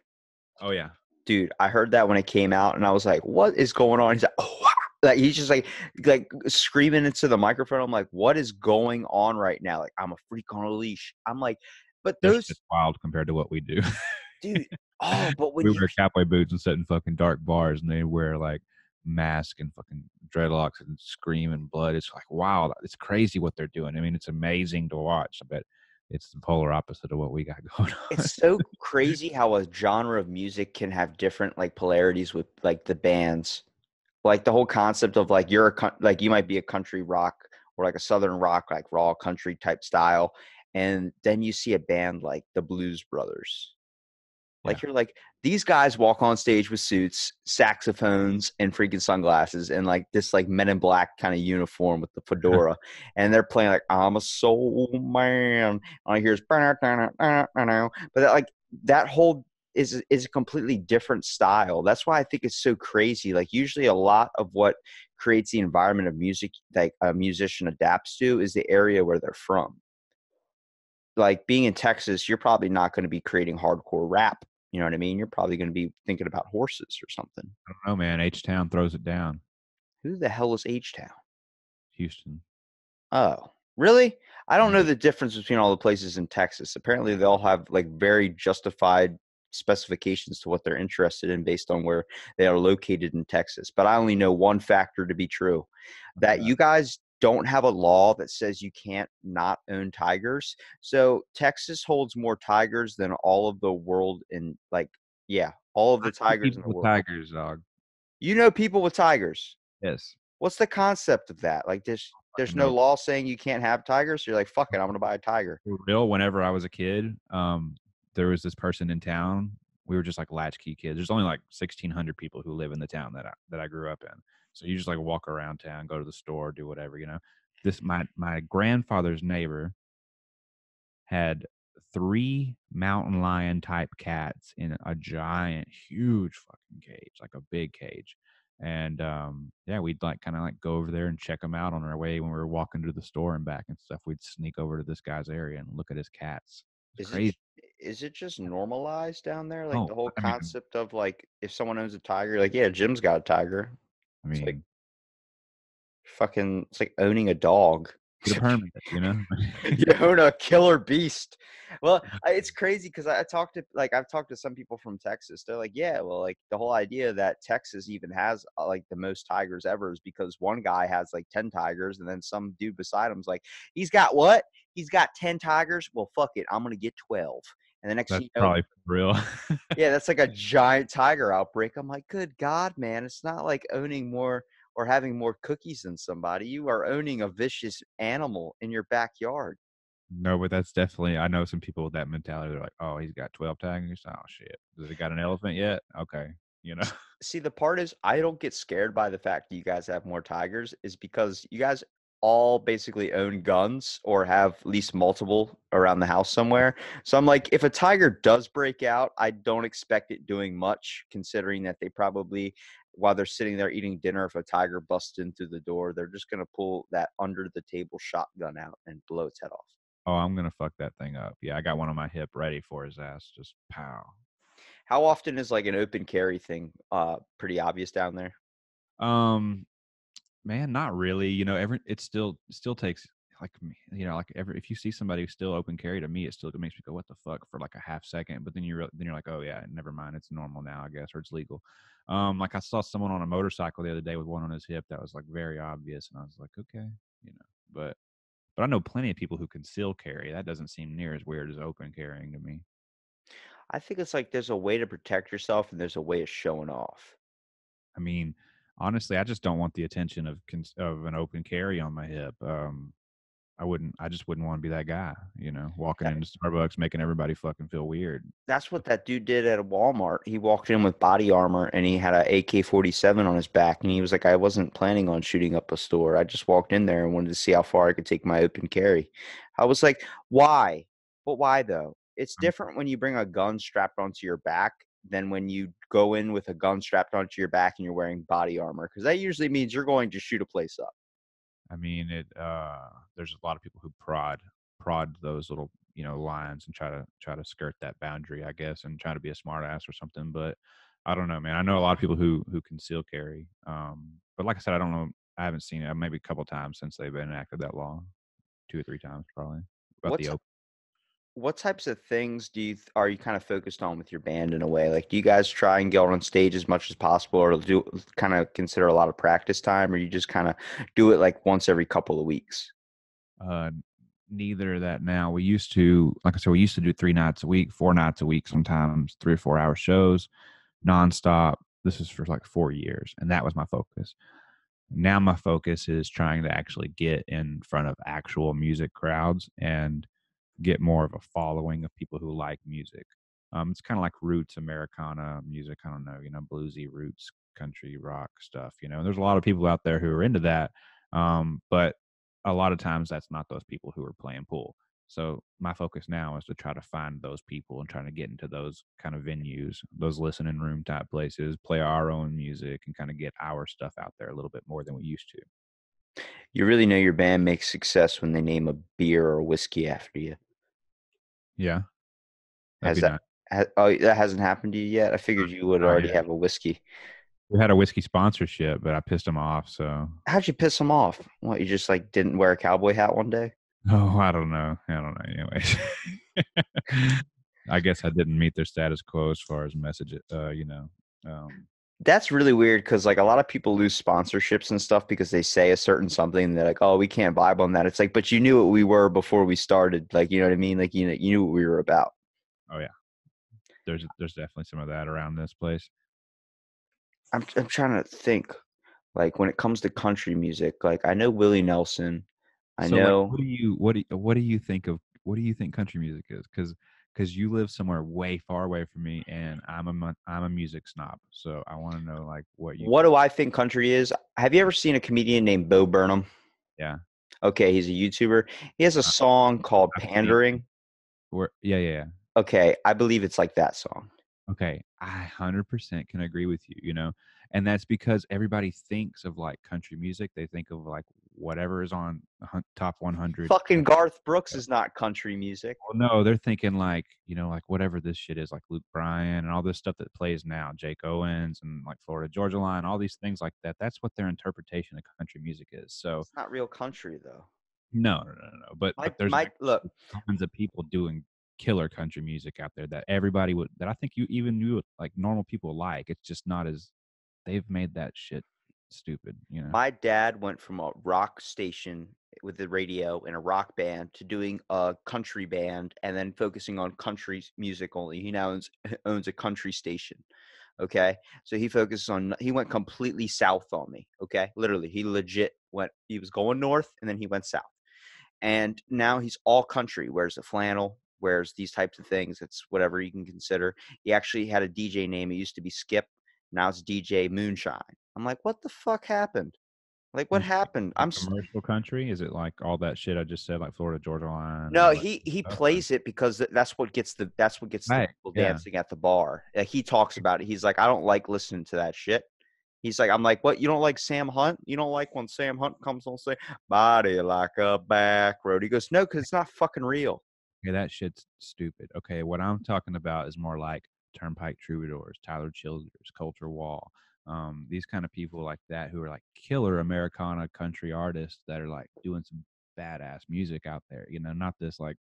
Oh, yeah. Dude, I heard that when it came out, and I was like, "What is going on?" He's like, "Oh," like he's just like screaming into the microphone. I'm like, "What is going on right now?" Like, I'm a freak on a leash. I'm like, but They're just those, wild compared to what we do. dude. Oh, but when We you wear cowboy boots and sit in fucking dark bars, and they wear like masks and fucking dreadlocks and scream and blood. It's like wow, it's crazy what they're doing. I mean, it's amazing to watch, but it's the polar opposite of what we got going it's on. so crazy how a genre of music can have different like polarities with like the bands. Like the whole concept of like like you might be a country rock or like a southern rock, like raw country type style, and then you see a band like the Blues Brothers. Yeah. Like you're like these guys walk on stage with suits, saxophones, and freaking sunglasses, and like this like Men in Black kind of uniform with the fedora, and they're playing like "I'm a soul man." All I hear is but like that whole is a completely different style. That's why I think it's so crazy. Like usually a lot of what creates the environment of music like a musician adapts to is the area where they're from. Like being in Texas, you're probably not going to be creating hardcore rap. You know what I mean? You're probably going to be thinking about horses or something. I don't know, man. H Town throws it down. Who the hell is H Town? Houston. Oh, really? I don't know Yeah. the difference between all the places in Texas. Apparently, they all have like very justified specifications to what they're interested in based on where they are located in Texas. But I only know one factor to be true that Yeah. you guys don't have a law that says you can't not own tigers. So Texas holds more tigers than all of the world in like, yeah, all of I the know tigers in people the with world. tigers, dog. You know people with tigers. Yes. What's the concept of that? Like there's Fucking no know. law saying you can't have tigers. So you're like, fuck it, I'm gonna buy a tiger. For real, whenever I was a kid, there was this person in town. We were just like latchkey kids. There's only like 1,600 people who live in the town that I grew up in. So you just like walk around town, go to the store, do whatever, you know. This my grandfather's neighbor had three mountain lion type cats in a giant, huge fucking cage, like a big cage. And yeah, we'd like kind of like go over there and check them out on our way when we were walking to the store and back and stuff. We'd sneak over to this guy's area and look at his cats. It's Is it crazy. is it just normalized down there? Like Oh, the whole I mean, concept of like if someone owns a tiger, like yeah, Jim's got a tiger. I It's like mean, fucking it's like owning a dog. Get a permit, you know? You own a killer beast. Well, it's crazy because I've talked to some people from Texas. They're like, yeah, well, like the whole idea that Texas even has like the most tigers ever is because one guy has like 10 tigers, and then some dude beside him's like, he's got what? He's got 10 tigers. Well, fuck it, I'm gonna get 12. And the next thing That's you know, probably real. yeah, that's like a giant tiger outbreak. I'm like, good God, man, it's not like owning more or having more cookies than somebody. You are owning a vicious animal in your backyard. No, but that's definitely I know some people with that mentality. They're like, "Oh, he's got 12 tigers. Oh shit, does he got an elephant yet? Okay, you know." See, the part is I don't get scared by the fact that you guys have more tigers is because you guys all basically own guns or have at least multiple around the house somewhere. So I'm like, if a tiger does break out, I don't expect it doing much, considering that they probably, while they're sitting there eating dinner, if a tiger busts in through the door, they're just going to pull that under the table shotgun out and blow its head off. Oh, I'm gonna fuck that thing up. Yeah, I got one on my hip ready for his ass. Just pow. How often is like an open carry thing pretty obvious down there? Um, Man, not really. You know, every it still takes like you know, like every if you see somebody who's still open carry to me, it makes me go, what the fuck for like a half second. But then you're like, oh yeah, never mind, it's normal now, I guess, or it's legal. Like I saw someone on a motorcycle the other day with one on his hip that was like very obvious, and I was like, okay, you know, but I know plenty of people who conceal carry. That doesn't seem near as weird as open carrying to me. I think it's like there's a way to protect yourself and there's a way of showing off. I mean, honestly, I just don't want the attention of an open carry on my hip. I just wouldn't want to be that guy, you know, walking That into Starbucks making everybody fucking feel weird. that's what that dude did at a Walmart. He walked in with body armor and he had a AK-47 on his back, and he was like, I wasn't planning on shooting up a store. I just walked in there and wanted to see how far I could take my open carry. I was like, why? But why though? It's Um, different when you bring a gun strapped onto your back than when you go in with a gun strapped onto your back and you're wearing body armor, because that usually means you're going to shoot a place up. I mean, there's a lot of people who prod those little, you know, lines and try to skirt that boundary, I guess, and try to be a smart ass or something. But I don't know, man. I know a lot of people who conceal carry. But like I said, I don't know. I haven't seen it maybe a couple times since they've been enacted that law, 2 or 3 times probably about the What's open. what types of things are you kind of focused on with your band in a way? Like, do you guys try and get on stage as much as possible, or do kind of consider a lot of practice time, or you just kind of do it like once every couple of weeks? Uh, Neither of that now. We used to, like I said, we used to do 3 nights a week, 4 nights a week, sometimes 3 or 4 hour shows, nonstop. This is for like 4 years, and that was my focus. Now my focus is trying to actually get in front of actual music crowds and get more of a following of people who like music. It's kind of like roots Americana music. I don't know, you know, bluesy roots, country rock stuff. You know, and there's a lot of people out there who are into that, but a lot of times that's not those people who are playing pool. So my focus now is to try to find those people and trying to get into those kind of venues, those listening room type places, play our own music, and kind of get our stuff out there a little bit more than we used to. You really know your band makes success when they name a beer or whiskey after you. Yeah, that'd Has be that? nice. Oh, that hasn't happened to you yet. I figured you would Oh already yeah, have a whiskey. we had a whiskey sponsorship, but I pissed them off. So, How'd you piss them off? What, you just like didn't wear a cowboy hat one day? oh, I don't know. I don't know. Anyways, I guess I didn't meet their status quo as far as message. You know, um, That's really weird because like a lot of people lose sponsorships and stuff because they say a certain something and they're like, oh, we can't vibe on that. It's like, but you knew what we were before we started. Like, you know what I mean? Like, you knew what we were about. oh yeah, there's definitely some of that around this place. I'm trying to think, like when it comes to country music, like I know Willie Nelson. I So, like, know what do you think of what do you think country music is? Because you live somewhere way far away from me, and I'm a music snob. So I want to know like what you what think. do I think country is? Have you ever seen a comedian named Bo Burnham? Yeah, Okay, he's a YouTuber. He has a song called I've seen Pandering. yeah. Okay, I believe it's like that song. Okay, I 100% can agree with you, you know, and that's because everybody thinks of like country music. They think of like whatever is on top 100 Fucking country. Garth Brooks is not country music. Well, no, they're thinking like, you know, like whatever this shit is, like Luke Bryan and all this stuff that plays now, Jake Owens and like Florida Georgia Line, all these things like that. That's what their interpretation of country music is. So It's not real country though. No. But there's My look, tons of people doing killer country music out there that everybody would that I think you like normal people like. It's just not as they've made that shit stupid, you know. my dad went from a rock station with the radio in a rock band to doing a country band and then focusing on country music only. He now owns a country station. Okay. So he went completely south on me. Okay. Literally, he was going north and then he went south. And now he's all country, wears a flannel, wears these types of things. It's whatever you can consider. He actually had a DJ name. It used to be Skip. Now it's DJ Moonshine. I'm like, what the fuck happened? Like, what Is it happened? like commercial country? Is it like all that shit I just said, like Florida Georgia Line and No, all that he stuff? Or- plays it because that's what gets the Right. people Yeah. dancing at the bar. Like, he talks about it. He's like, I don't like listening to that shit. I'm like, what? You don't like Sam Hunt? You don't like when Sam Hunt comes on and say, body like a back road? He goes, no, because it's not fucking real. Okay, that shit's stupid. Okay, what I'm talking about is more like Turnpike Troubadours, Tyler Childers, Culture Wall, these kind of people like that who are like killer Americana country artists that are like doing some badass music out there. You know, not this like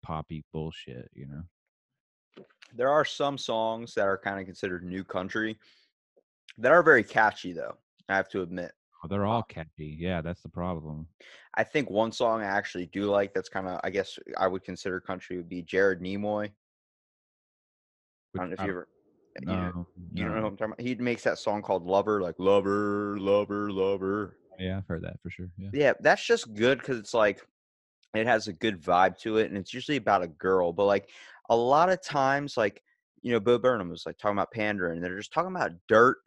poppy bullshit. You know, There are some songs that are kind of considered new country that are very catchy, though. I have to admit. oh, they're all catchy. Yeah, that's the problem. I think one song I actually do like that's kind of, I guess I would consider country would be Jared Nimoy. I Which don't know if I you don't, ever, you don't know no. what I'm talking about. He makes that song called Lover, like Lover, Lover, Lover. Yeah, I've heard that for sure. Yeah. Yeah, that's just good because it's like it has a good vibe to it, and it's usually about a girl. But like a lot of times, like Bo Burnham was like talking about pandering, and they're just talking about dirt,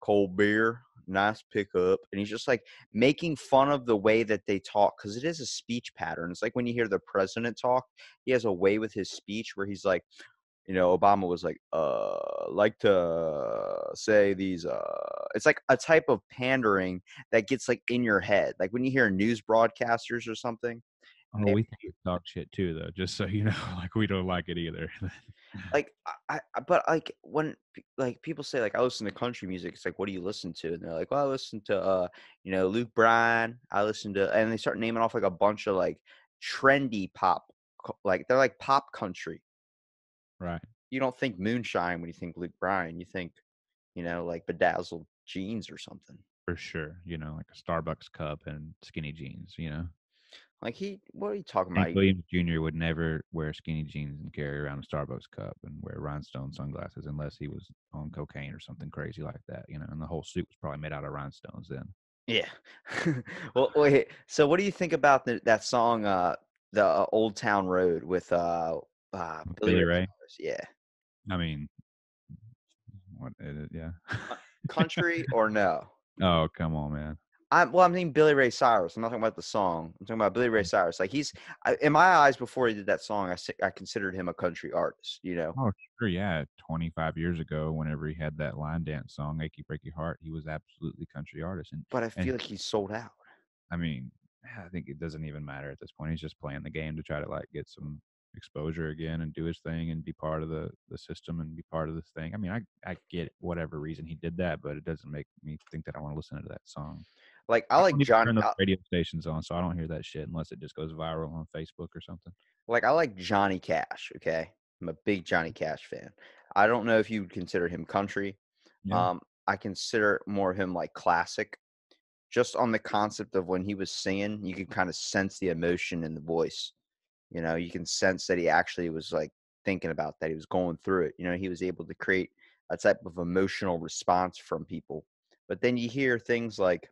cold beer, nice pickup, and he's just like making fun of the way that they talk because it is a speech pattern. It's like when you hear the president talk, he has a way with his speech where he's like, Obama was like to say these, it's like a type of pandering that gets like in your head. Like when you hear news broadcasters or something, and Oh, they we think we talk shit too, though. Just so you know, like we don't like it either. like, but like when like people say like I listen to country music, it's like, what do you listen to? And they're like, well, I listen to, Luke Bryan. I listen to, and they start naming off like a bunch of like trendy pop, like they're like pop country. Right. You don't think moonshine when you think Luke Bryan. You think, like bedazzled jeans or something. For sure, you know, like a Starbucks cup and skinny jeans, you know. Like what are you talking Hank about? Williams Jr. would never wear skinny jeans and carry around a Starbucks cup and wear rhinestone sunglasses unless he was on cocaine or something crazy like that, you know. And the whole suit was probably made out of rhinestones then. Yeah. Well, wait. So, what do you think about that song, the Old Town Road with Billy Billy Ray Ray. Cyrus? Yeah. I mean, yeah. Country or no? Oh, come on, man. I mean Billy Ray Cyrus. I'm not talking about the song. I'm talking about Billy Ray Cyrus. Like in my eyes, before he did that song, I considered him a country artist. Oh, sure, yeah. 25 years ago, whenever he had that line dance song, "Achy Breaky Heart," he was absolutely country artist, But I and feel like he's sold out. I mean, I think it doesn't even matter at this point. He's just playing the game to try to like get some exposure again and do his thing and be part of the system and be part of this thing. I mean, I get whatever reason he did that, but it doesn't make me think that I want to listen to that song. Like I I like don't even John. turn those radio stations on, so I don't hear that shit unless it just goes viral on Facebook or something. Like I like Johnny Cash. Okay, I'm a big Johnny Cash fan. I don't know if you would consider him country. Yeah. I consider more of him like classic. Just on the concept of when he was singing, you could kind of sense the emotion in the voice. You can sense that he actually was like thinking about that. He was going through it. He was able to create a type of emotional response from people. But then you hear things like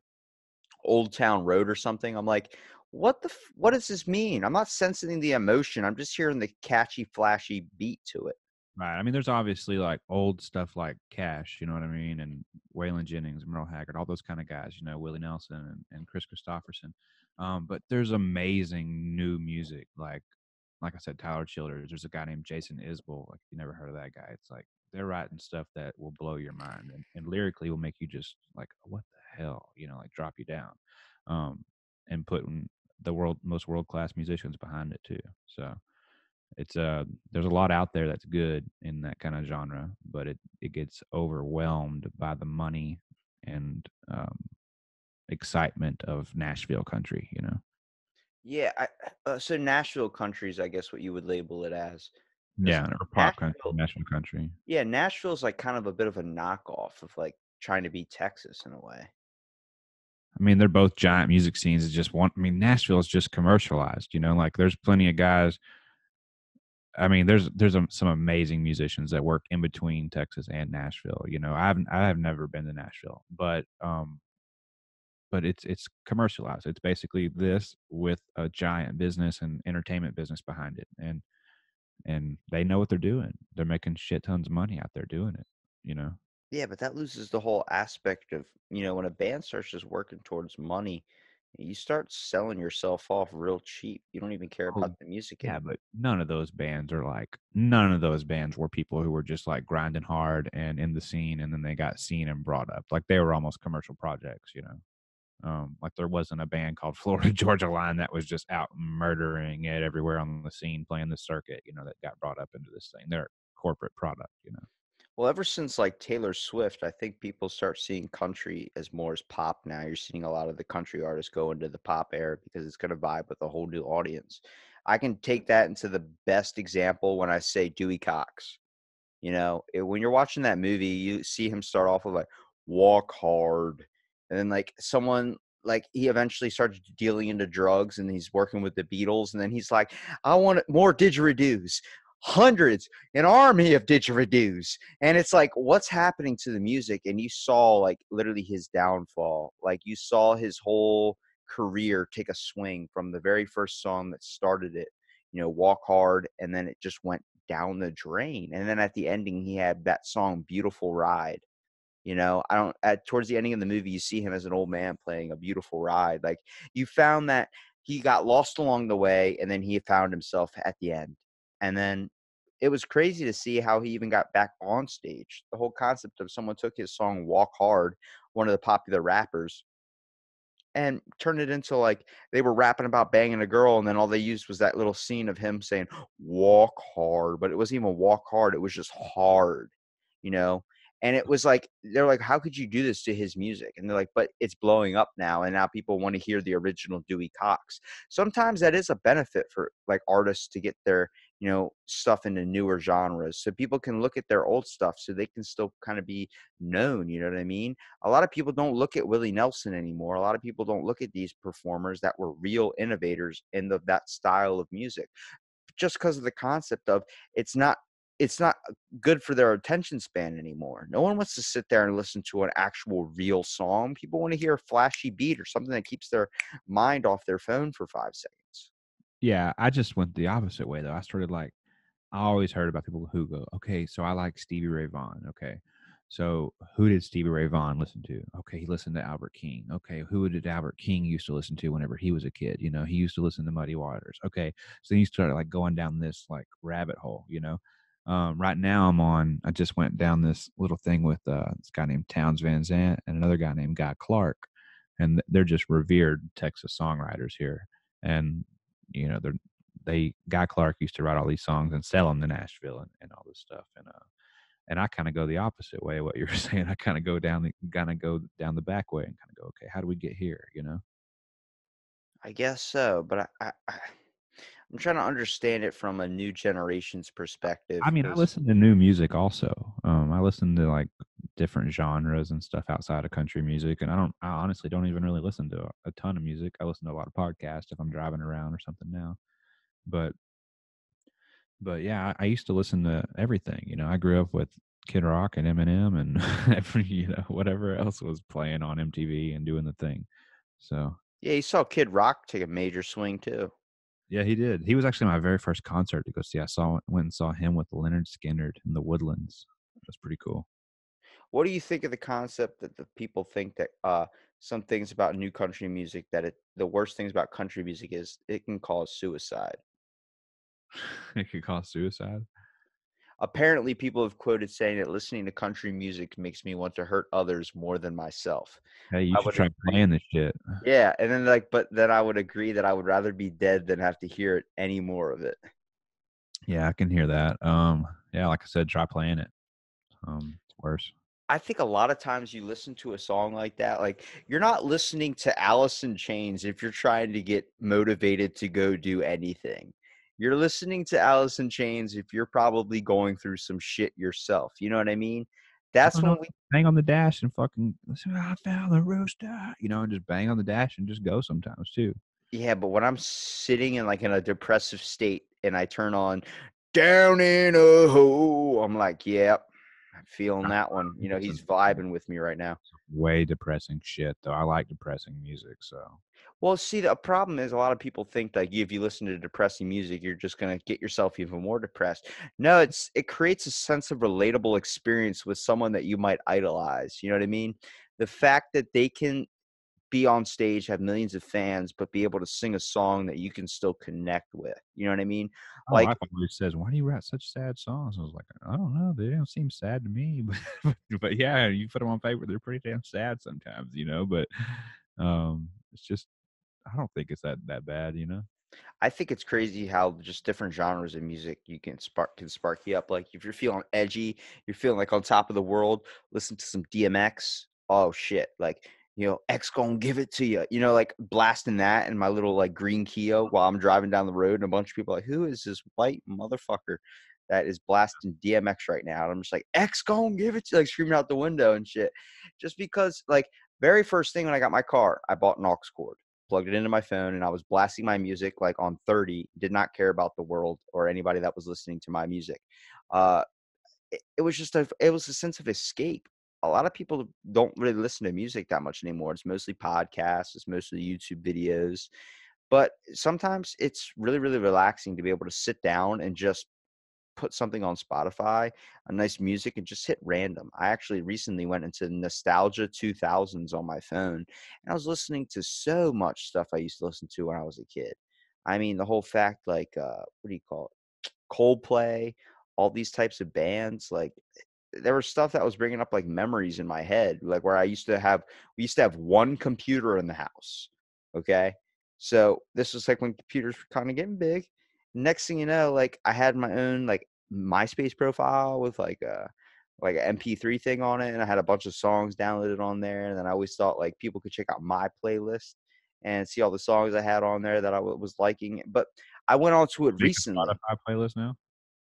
Old Town Road or something. I'm like, what does this mean? I'm not sensing the emotion. I'm just hearing the catchy, flashy beat to it. Right. I mean, there's obviously like old stuff like Cash, you know what I mean, and Waylon Jennings, Merle Haggard, all those kind of guys, you know, Willie Nelson and Chris Christopherson. But there's amazing new music, like I said, Tyler Childers. There's a guy named Jason Isbell. Like if you never heard of that guy, it's like they're writing stuff that will blow your mind and lyrically will make you just like, what the hell, you know, like drop you down. And putting the most world class musicians behind it too. So it's there's a lot out there that's good in that kind of genre, but it gets overwhelmed by the money and excitement of Nashville country, you know. Yeah, so Nashville country is, I guess, what you would label it as. 'Cause Yeah, or pop country, Nashville, national country. yeah, Nashville's like kind of a bit of a knockoff of like trying to be Texas in a way. I mean, they're both giant music scenes. It's just one. I mean, Nashville is just commercialized. You know, like there's plenty of guys. I mean, there's some amazing musicians that work in between Texas and Nashville. You know, I have never been to Nashville, but it's commercialized. It's basically this with a giant business and entertainment business behind it, and they know what they're doing. They're making shit tons of money out there doing it. You know. Yeah, but that loses the whole aspect of, when a band starts just working towards money, you start selling yourself off real cheap. You don't even care Oh, about the music yeah, anymore. but none of those bands were people who were just like grinding hard and in the scene, and then they got seen and brought up. Like they were almost commercial projects, you know. Like there wasn't a band called Florida Georgia Line that was just out murdering it everywhere on the scene, playing the circuit, you know, that got brought up into this thing. They're a corporate product, you know. Well, ever since like Taylor Swift, I think people start seeing country as more as pop now. You're seeing a lot of the country artists go into the pop era because it's going to vibe with a whole new audience. I can take that into the best example when I say Dewey Cox. When you're watching that movie, you see him start off with like walk hard, and then like someone like he eventually starts dealing into drugs, and he's working with the Beatles, and then he's like, I want more didgeridoos, hundreds, an army of didgeridoos, and it's like, what's happening to the music? And you saw like literally his downfall, like you saw his whole career take a swing from the very first song that started it, walk hard, and then it just went down the drain. And then at the ending, he had that song "Beautiful Ride." I don't. At towards the ending of the movie, you see him as an old man playing "A Beautiful Ride." Like you found that he got lost along the way, and then he found himself at the end. And then it was crazy to see how he even got back on stage. The whole concept of someone took his song "Walk Hard," one of the popular rappers, and turned it into like they were rapping about banging a girl, and then all they used was that little scene of him saying walk hard, but it wasn't even walk hard, it was just hard, you know and it was like they're like, how could you do this to his music? And they're like, but it's blowing up now, and now people want to hear the original Dewey Cox. Sometimes that is a benefit for like artists to get their stuff into newer genres, so people can look at their old stuff so they can still kind of be known, you know what I mean? A lot of people don't look at Willie Nelson anymore. A lot of people don't look at these performers that were real innovators in that style of music, just because of the concept of it's not it's not good for their attention span anymore. No one wants to sit there and listen to an actual real song. People want to hear a flashy beat or something that keeps their mind off their phone for 5 seconds. Yeah, I just went the opposite way though. I started like I always heard about people who go, okay, so I like Stevie Ray Vaughan. Okay. So who did Stevie Ray Vaughan listen to? Okay, he listened to Albert King. Okay, who did Albert King used to listen to whenever he was a kid? You know, he used to listen to Muddy Waters. Okay. So then you started like going down this like rabbit hole, you know. Right now I just went down this little thing with this guy named Towns Van Zandt and another guy named Guy Clark. And they're just revered Texas songwriters here. And, you know, Guy Clark used to write all these songs and sell them to Nashville and all this stuff. And I kind of go the opposite way of what you're saying. I kind of go down the back way and kind of go, okay, how do we get here? You know? I guess so, but I'm trying to understand it from a new generation's perspective I mean, I because listen to new music also. I listen to like different genres and stuff outside of country music, and I honestly don't even really listen to a ton of music. I listen to a lot of podcasts if I'm driving around or something now. But But yeah, I used to listen to everything. You know, I grew up with Kid Rock and Eminem and whatever else was playing on MTV and doing the thing. So yeah, you saw Kid Rock take a major swing too. yeah, he did. He was actually my very first concert to go see. Went and saw him with Leonard Skinner in the Woodlands. That's pretty cool. What do you think of the concept that the people think that some things about new country music, that the worst things about country music is it can cause suicide? It could cause suicide. Apparently, people have quoted saying that listening to country music makes me want to hurt others more than myself. Hey, you I should would try agree. playing this shit. Yeah, and then like, but then I would agree that I would rather be dead than have to hear it any more of it. Yeah, I can hear that. Yeah, like I said, try playing it. It's worse. I think a lot of times you listen to a song like that, like you're not listening to Alice in Chains if you're trying to get motivated to go do anything. You're listening to Alice in Chains if you're probably going through some shit yourself. You know what I mean? I That's don't know. when we Bang on the dash and fucking listen. I found the rooster, and just bang on the dash and just go sometimes too. Yeah, but when I'm sitting in like in a depressive state and I turn on Down in a Hole, I'm like, yep, I'm feeling that one. You know, he's vibing with me right now. Way depressing shit though. I like depressing music, so Well, see, the problem is a lot of people think that if you listen to depressing music, you're just gonna get yourself even more depressed. No, it creates a sense of relatable experience with someone that you might idolize. You know what I mean? The fact that they can be on stage, have millions of fans, but be able to sing a song that you can still connect with. You know what I mean? my Like, wife always says, "Why do you write such sad songs?" I was like, "I don't know. They don't seem sad to me." But yeah, you put them on paper, they're pretty damn sad sometimes. But it's just I don't think it's that bad. I think it's crazy how just different genres of music you can spark you up. Like if you're feeling edgy, you're feeling like on top of the world, listen to some DMX. Oh shit. Like, X gonna give it to you. Like blasting that in my little like green Kia while I'm driving down the road and a bunch of people are like, who is this white motherfucker that is blasting DMX right now? And I'm just like, X gonna give it to you, like screaming out the window and shit. Just because like very first thing when I got my car, I bought an aux cord, plugged it into my phone, and I was blasting my music like on 30, did not care about the world or anybody that was listening to my music. Uh, it was just it was a sense of escape. A lot of people don't really listen to music that much anymore. It's mostly podcasts, it's mostly YouTube videos. But sometimes it's really, really relaxing to be able to sit down and just put something on Spotify, a nice music, and just hit random. I actually recently went into Nostalgia 2000s on my phone, and I was listening to so much stuff I used to listen to when I was a kid. I mean, the whole fact, like, what do you call it? Coldplay, all these types of bands, like, there was stuff that was bringing up like memories in my head, like where we used to have one computer in the house. Okay. So this was like when computers were kind of getting big. Next thing you know, like I had my own like MySpace profile with like an MP3 thing on it, and I had a bunch of songs downloaded on there. And then I always thought like people could check out my playlist and see all the songs I had on there that I was liking. But I went on to it Make a recently. Spotify playlist now.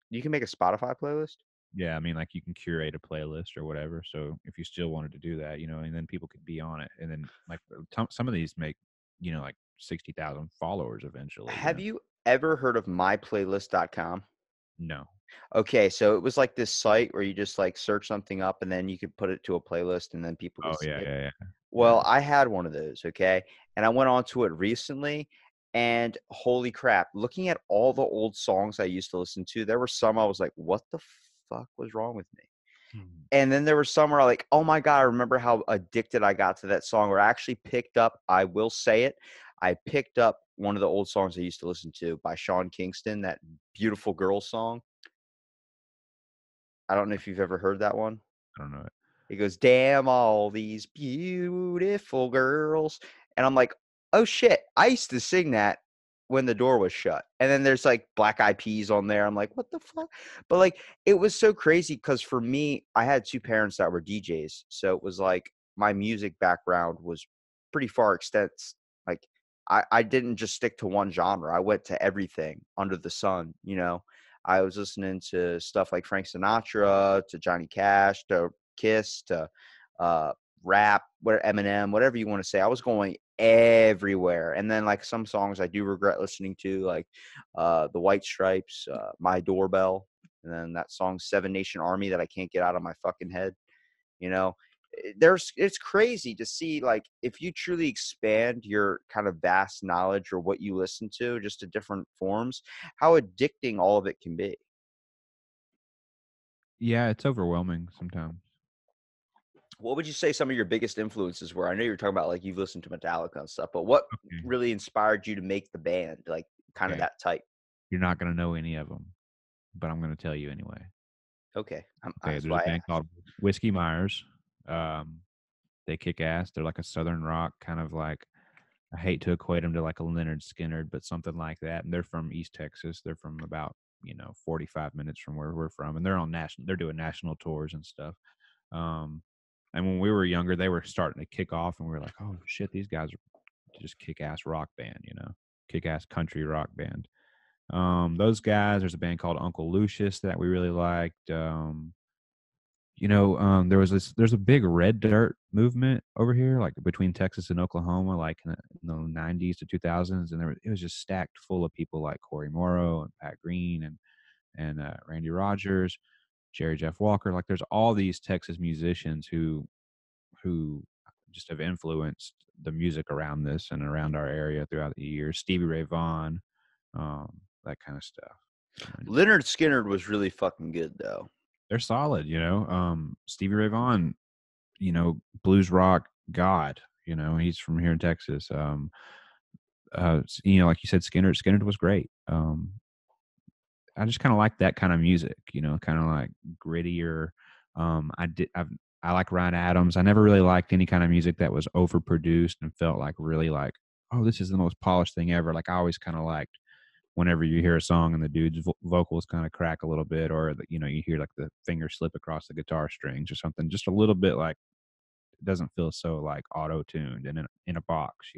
You can make a Spotify playlist. Yeah, I mean, like you can curate a playlist or whatever. So if you still wanted to do that, and then people could be on it, and then like some of these make, like 60,000 followers eventually. Have you ever heard of myplaylist.com? No. Okay, so it was like this site where you just like search something up and then you could put it to a playlist and then people Oh could see yeah, it. yeah, yeah, yeah. Well, I had one of those, okay? And I went on to it recently, and holy crap, looking at all the old songs I used to listen to, there were some I was like, what the fuck was wrong with me? Hmm. And then there was some where I like, oh my God, I remember how addicted I got to that song, where I actually picked up, I will say it, I picked up one of the old songs I used to listen to by Sean Kingston, that Beautiful Girl song. I don't know if you've ever heard that one. I don't know it. He goes, "Damn all these beautiful girls." And I'm like, "Oh shit, I used to sing that when the door was shut." And then there's like Black Eyed Peas on there. I'm like, "What the fuck?" But like it was so crazy because for me, I had two parents that were DJs. So it was like my music background was pretty far extent. Like I didn't just stick to one genre. I went to everything under the sun. I was listening to stuff like Frank Sinatra, to Johnny Cash, to Kiss, to uh, rap, Eminem, whatever you want to say. I was going everywhere, and then like some songs I do regret listening to, like the White Stripes, My Doorbell, and then that song Seven Nation Army that I can't get out of my fucking head. You know, it's crazy to see like if you truly expand your kind of vast knowledge or what you listen to just to different forms, how addicting all of it can be. Yeah, it's overwhelming sometimes. What would you say some of your biggest influences were? I know you're talking about like you've listened to Metallica and stuff, but what Okay. really inspired you to make the band, like kind of Okay. that type? You're not gonna know any of them, but I'm gonna tell you anyway. Okay, Okay, that's there's a why I band asked. called Whiskey Myers. Um, they kick ass. They're like a southern rock, kind of like I hate to equate them to like a Leonard Skinner, but something like that. And they're from East Texas. They're from about 45 minutes from where we're from, and they're on national. They're doing national tours and stuff. And when we were younger, they were starting to kick off, and we were like, oh shit, these guys are just kick-ass rock band, kick-ass country rock band. Those guys, there's a band called Uncle Lucius that we really liked. There's a big red dirt movement over here, like between Texas and Oklahoma, like in the 90s to 2000s, and it was just stacked full of people like Corey Morrow and Pat Green and Randy Rogers, Jerry Jeff Walker. Like there's all these Texas musicians who just have influenced the music around this and around our area throughout the years. Stevie Ray Vaughan, that kind of stuff. Leonard Skinner was really fucking good though. They're solid, Stevie Ray Vaughan, blues rock god, he's from here in Texas. Like you said, Skinner was great. I just kind of like that kind of music, kind of like grittier. I like Ryan Adams. I never really liked any kind of music that was overproduced and felt like really like, oh, this is the most polished thing ever. Like I always kind of liked whenever you hear a song and the dude's vocals kind of crack a little bit, or you hear like the finger slip across the guitar strings or something, just a little bit, like it doesn't feel so like auto-tuned and in a box.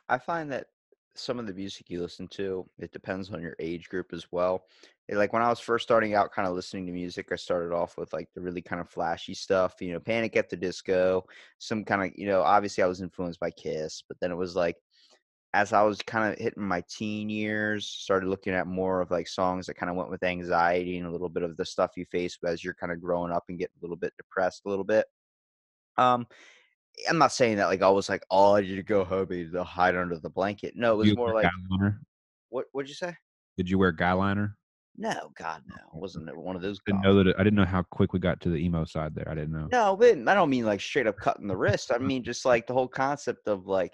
I find that some of the music you listen to, it depends on your age group as well. Like when I was first starting out kind of listening to music, I started off with like the really kind of flashy stuff, Panic at the Disco, some kind of, obviously I was influenced by Kiss, but then it was like, as I was kind of hitting my teen years, started looking at more of like songs that kind of went with anxiety and a little bit of the stuff you face as you're kind of growing up and getting a little bit depressed a little bit. Um, I'm not saying that like I was like, oh, I need to go home and hide under the blanket. No, it Did was you more wear like, guyliner? what'd you say? Did you wear guyliner? No, God, no. I wasn't one of those Didn't guys. know that. I didn't know how quick we got to the emo side there. I didn't know. No, but I don't mean like straight up cutting the wrist. I mean just like the whole concept of like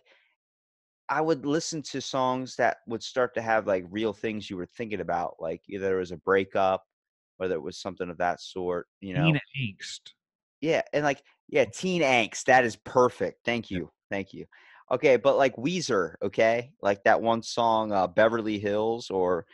I would listen to songs that would start to have like real things you were thinking about, like either it was a breakup, whether it was something of that sort, Teen angst. Yeah, and like, yeah, teen angst, that is perfect. Thank Yeah. you. Thank you. Okay, but like Weezer, okay? Like that one song, Beverly Hills, or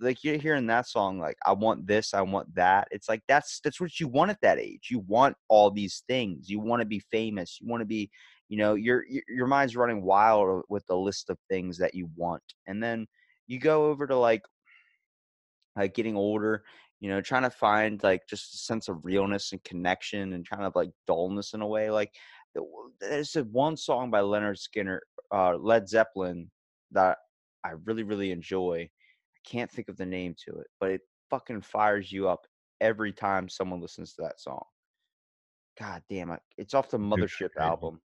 like you're hearing that song, like, I want this, I want that. It's like that's what you want at that age. You want all these things. You want to be famous. You want to be, your mind's running wild with the list of things that you want. And then you go over to like getting older, trying to find like just a sense of realness and connection and kind of like dullness in a way. Like there's a one song by Leonard Skinner, Led Zeppelin, that I really, really enjoy. I can't think of the name to it, but it fucking fires you up every time someone listens to that song. God damn it. It's off the Who Mothership penetrated? album.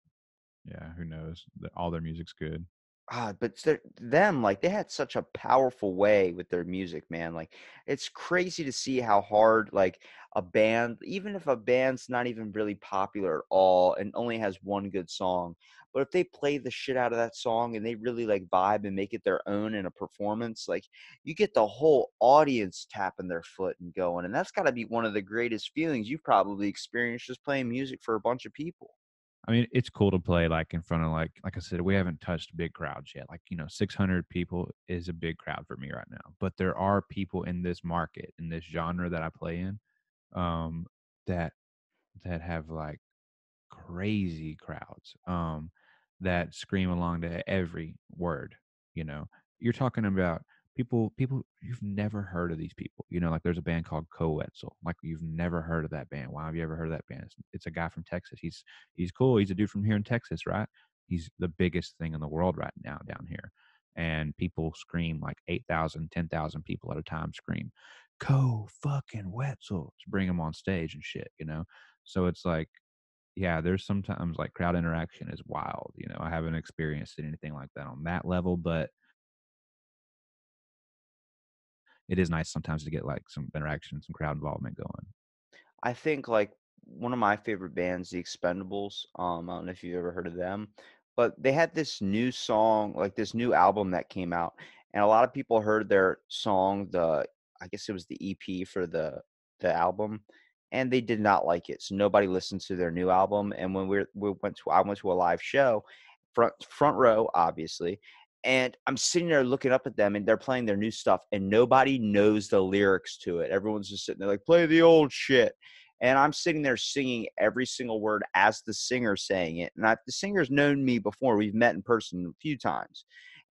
Yeah, who knows? All their music's good. But them, like, they had such a powerful way with their music, man. Like, it's crazy to see how hard, like, a band, even if a band's not even really popular at all and only has one good song, but if they play the shit out of that song and they really like vibe and make it their own in a performance, like, you get the whole audience tapping their foot and going. And that's got to be one of the greatest feelings you've probably experienced, just playing music for a bunch of people. I mean, it's cool to play like in front of like I said, we haven't touched big crowds yet. Like, 600 people is a big crowd for me right now. But there are people in this market, in this genre that I play in, um, that have like crazy crowds, that scream along to every word. You know, you're talking about people you've never heard of these people. Like there's a band called Coetzel. Like you've never heard of that band. Why have you ever heard of that band? It's a guy from Texas. He's cool. He's a dude from here in Texas, right? He's the biggest thing in the world right now down here. And people scream like 8,000, 10,000 people at a time scream, fucking Wetzel, to bring him on stage and shit. So it's like, yeah, there's sometimes like crowd interaction is wild. I haven't experienced anything like that on that level, but it is nice sometimes to get like some interaction, some crowd involvement going. I think like one of my favorite bands, The Expendables. I don't know if you've ever heard of them, but they had this new song, like this new album that came out, and a lot of people heard their song. I guess it was the EP for the album, and they did not like it. So nobody listened to their new album. And when I went to a live show, front row, obviously. And I'm sitting there looking up at them, and they're playing their new stuff, and nobody knows the lyrics to it. Everyone's just sitting there like, play the old shit. And I'm sitting there singing every single word as the singer saying it. And the singer's known me before. We've met in person a few times.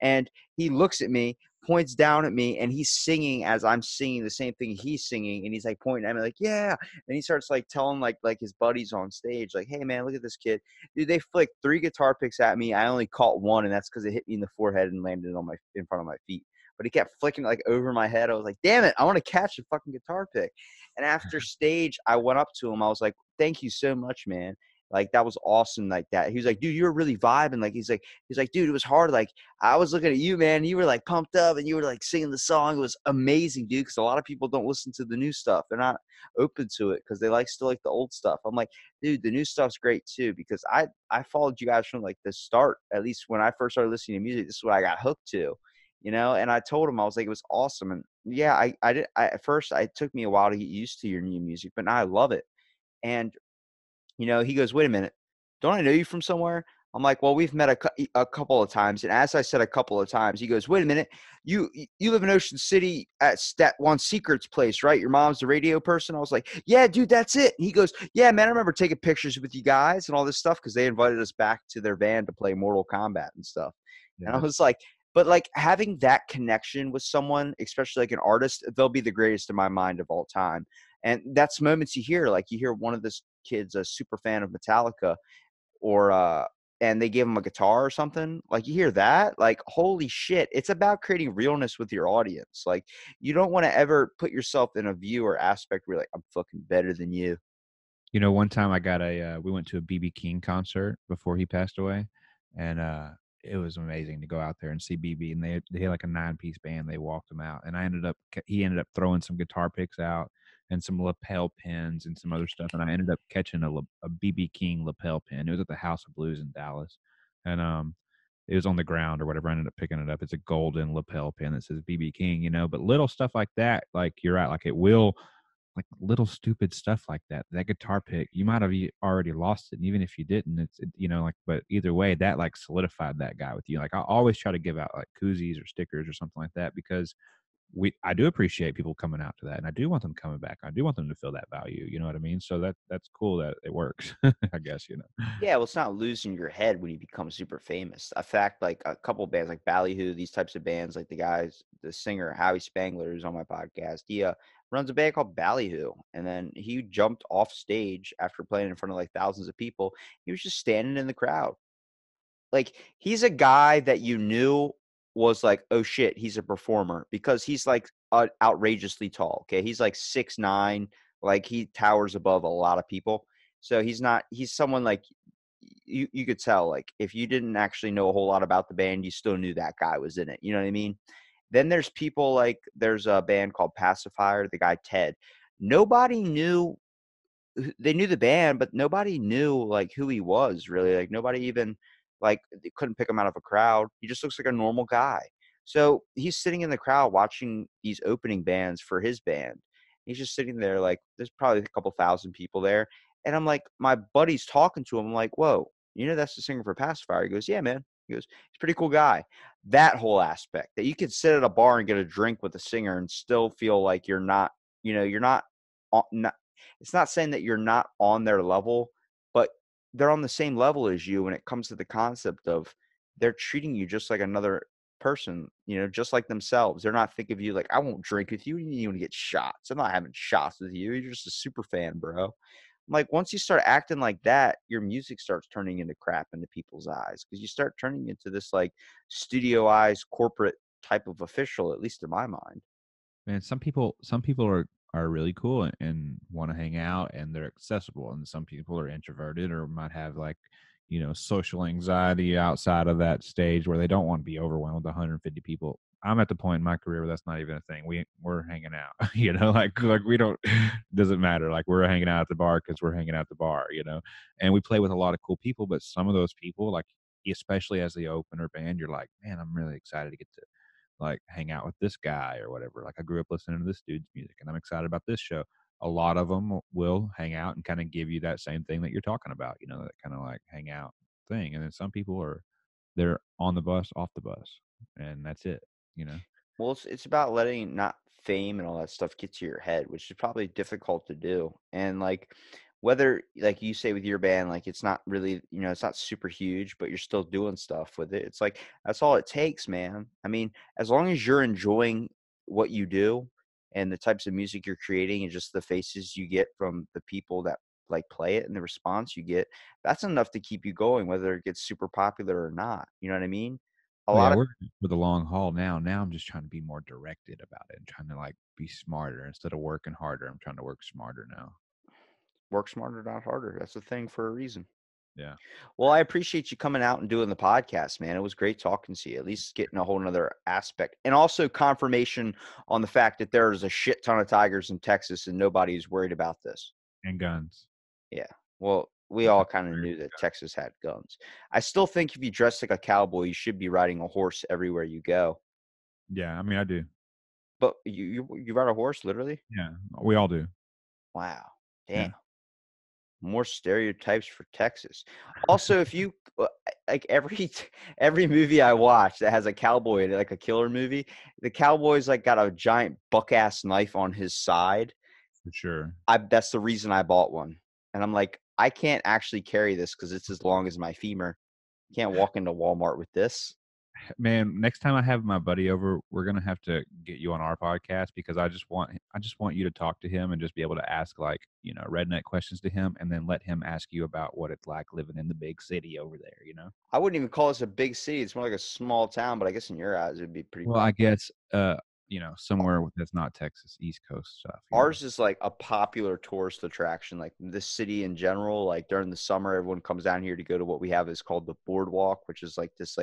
And he looks at me, points down at me, and he's singing as I'm singing the same thing he's singing. And he's like pointing at me like, yeah. And he starts like telling like his buddies on stage, like, hey man, look at this kid. Dude, they flicked 3 guitar picks at me. I only caught 1, and that's because it hit me in the forehead and landed on in front of my feet. But he kept flicking like over my head. I was like, damn it, I want to catch a fucking guitar pick. And after stage, I went up to him. I was like, thank you so much, man. Like, that was awesome like that. He was like, dude, you were really vibing. Like, he's like, dude, it was hard. Like, I was looking at you, man. You were like pumped up and you were like singing the song. It was amazing, dude. Because a lot of people don't listen to the new stuff. They're not open to it because they still like the old stuff. I'm like, dude, the new stuff's great too. Because I followed you guys from like the start. At least when I first started listening to music, this is what I got hooked to, you know. And I told him, I was like, it was awesome. And yeah, at first it took me a while to get used to your new music, but now I love it. And he goes, wait a minute, don't I know you from somewhere? I'm like, well, we've met a couple of times. And as I said a couple of times, he goes, wait a minute, you live in Ocean City at that one Secret's place, right? Your mom's the radio person. I was like, yeah, dude, that's it. And he goes, yeah, man, I remember taking pictures with you guys and all this stuff because they invited us back to their van to play Mortal Kombat and stuff. Yeah, And I was like, but like having that connection with someone, especially like an artist, they'll be the greatest in my mind of all time. And that's moments you hear, like you hear one of this kid's a super fan of Metallica, or and they give him a guitar or something. Like you hear that, like holy shit! It's about creating realness with your audience. Like you don't want to ever put yourself in a view or aspect where you're like, I'm fucking better than you. one time I got we went to a BB King concert before he passed away, and it was amazing to go out there and see BB. And they had like a 9-piece band. They walked him out, and he ended up throwing some guitar picks out and some lapel pins and some other stuff. And I ended up catching a BB King lapel pin. It was at the House of Blues in Dallas, and it was on the ground or whatever. I ended up picking it up. It's a golden lapel pin that says BB King, But little stuff like that, like you're right, like it will, like little stupid stuff like that. That guitar pick, you might have already lost it, and even if you didn't, like. But either way, that like solidified that guy with you. Like I always try to give out like koozies or stickers or something like that because I do appreciate people coming out to that, and I do want them coming back. I do want them to feel that value. You know what I mean? So that's cool that it works. I guess. Yeah, well, it's not losing your head when you become super famous. In fact, like a couple of bands like Ballyhoo, these types of bands, like the singer Howie Spangler, who's on my podcast, he runs a band called Ballyhoo, and then he jumped off stage after playing in front of like thousands of people. He was just standing in the crowd. Like he's a guy that you knew was like, oh shit, he's a performer because he's like outrageously tall. Okay, he's like 6'9", like he towers above a lot of people. So he's someone like you could tell, like if you didn't actually know a whole lot about the band, you still knew that guy was in it. You know what I mean? Then there's people like there's a band called Pacifier, the guy Ted. Nobody knew they knew the band, but nobody knew like who he was really. Like nobody even like they couldn't pick him out of a crowd. He just looks like a normal guy. So he's sitting in the crowd watching these opening bands for his band. He's just sitting there like there's probably a couple thousand people there. And I'm like, my buddy's talking to him. I'm like, whoa, that's the singer for Pacifier. He goes, yeah, man. He goes, he's a pretty cool guy. That whole aspect that you could sit at a bar and get a drink with a singer and still feel like you're not, you're not, not it's not saying that you're not on their level, but they're on the same level as you when it comes to the concept of they're treating you just like another person, just like themselves. They're not thinking of you like, I won't drink with you. You need to get shots. I'm not having shots with you. You're just a super fan, bro. Like once you start acting like that, your music starts turning into crap into people's eyes because you start turning into this like studioized corporate type of official, at least in my mind. Man, some people are really cool and want to hang out and they're accessible, and some people are introverted or might have like social anxiety outside of that stage where they don't want to be overwhelmed with 150 people. I'm at the point in my career where that's not even a thing. We're hanging out, like we don't, doesn't matter. Like we're hanging out at the bar because we're hanging out at the bar, and we play with a lot of cool people. But some of those people, like especially as the opener band, you're like, man, I'm really excited to get to like hang out with this guy or whatever. Like I grew up listening to this dude's music and I'm excited about this show. A lot of them will hang out and kind of give you that same thing that you're talking about, that kind of like hang out thing. And then some people they're on the bus, off the bus, and that's it. Well, it's about letting not fame and all that stuff get to your head, which is probably difficult to do. And like whether like you say with your band, like it's not really, it's not super huge, but you're still doing stuff with it. It's like that's all it takes, man. I mean, as long as you're enjoying what you do and the types of music you're creating and just the faces you get from the people that like play it and the response you get, that's enough to keep you going, whether it gets super popular or not. You know what I mean? A Oh yeah, lot of we're for the long haul now. Now I'm just trying to be more directed about it and trying to like be smarter instead of working harder. I'm trying to work smarter now. work smarter, not harder. That's a thing for a reason. Yeah. Well, I appreciate you coming out and doing the podcast, man. It was great talking to you, at least getting a whole nother aspect. And also confirmation on the fact that there's a shit ton of tigers in Texas and nobody's worried about this. And guns. Yeah. Well, we all kind of knew that Texas had guns. I still think if you dress like a cowboy, you should be riding a horse everywhere you go. Yeah, I mean I do. But you ride a horse, literally? Yeah, we all do. Wow. Yeah. Damn. More stereotypes for Texas. Also, if you like every movie I watch that has a cowboy in it, like a killer movie, the cowboy's like got a giant buck ass knife on his side. For sure. That's the reason I bought one. And I'm like, I can't actually carry this because it's as long as my femur. Can't walk into Walmart with this. Man, next time I have my buddy over, we're gonna have to get you on our podcast because I just want you to talk to him and just be able to ask like, redneck questions to him and then let him ask you about what it's like living in the big city over there. I wouldn't even call this a big city. It's more like a small town, but I guess in your eyes it'd be pretty Well, big. I guess somewhere that's not Texas, East Coast stuff. Ours is like a popular tourist attraction, like this city in general. Like during the summer, everyone comes down here to go to what we have is called the boardwalk, which is like this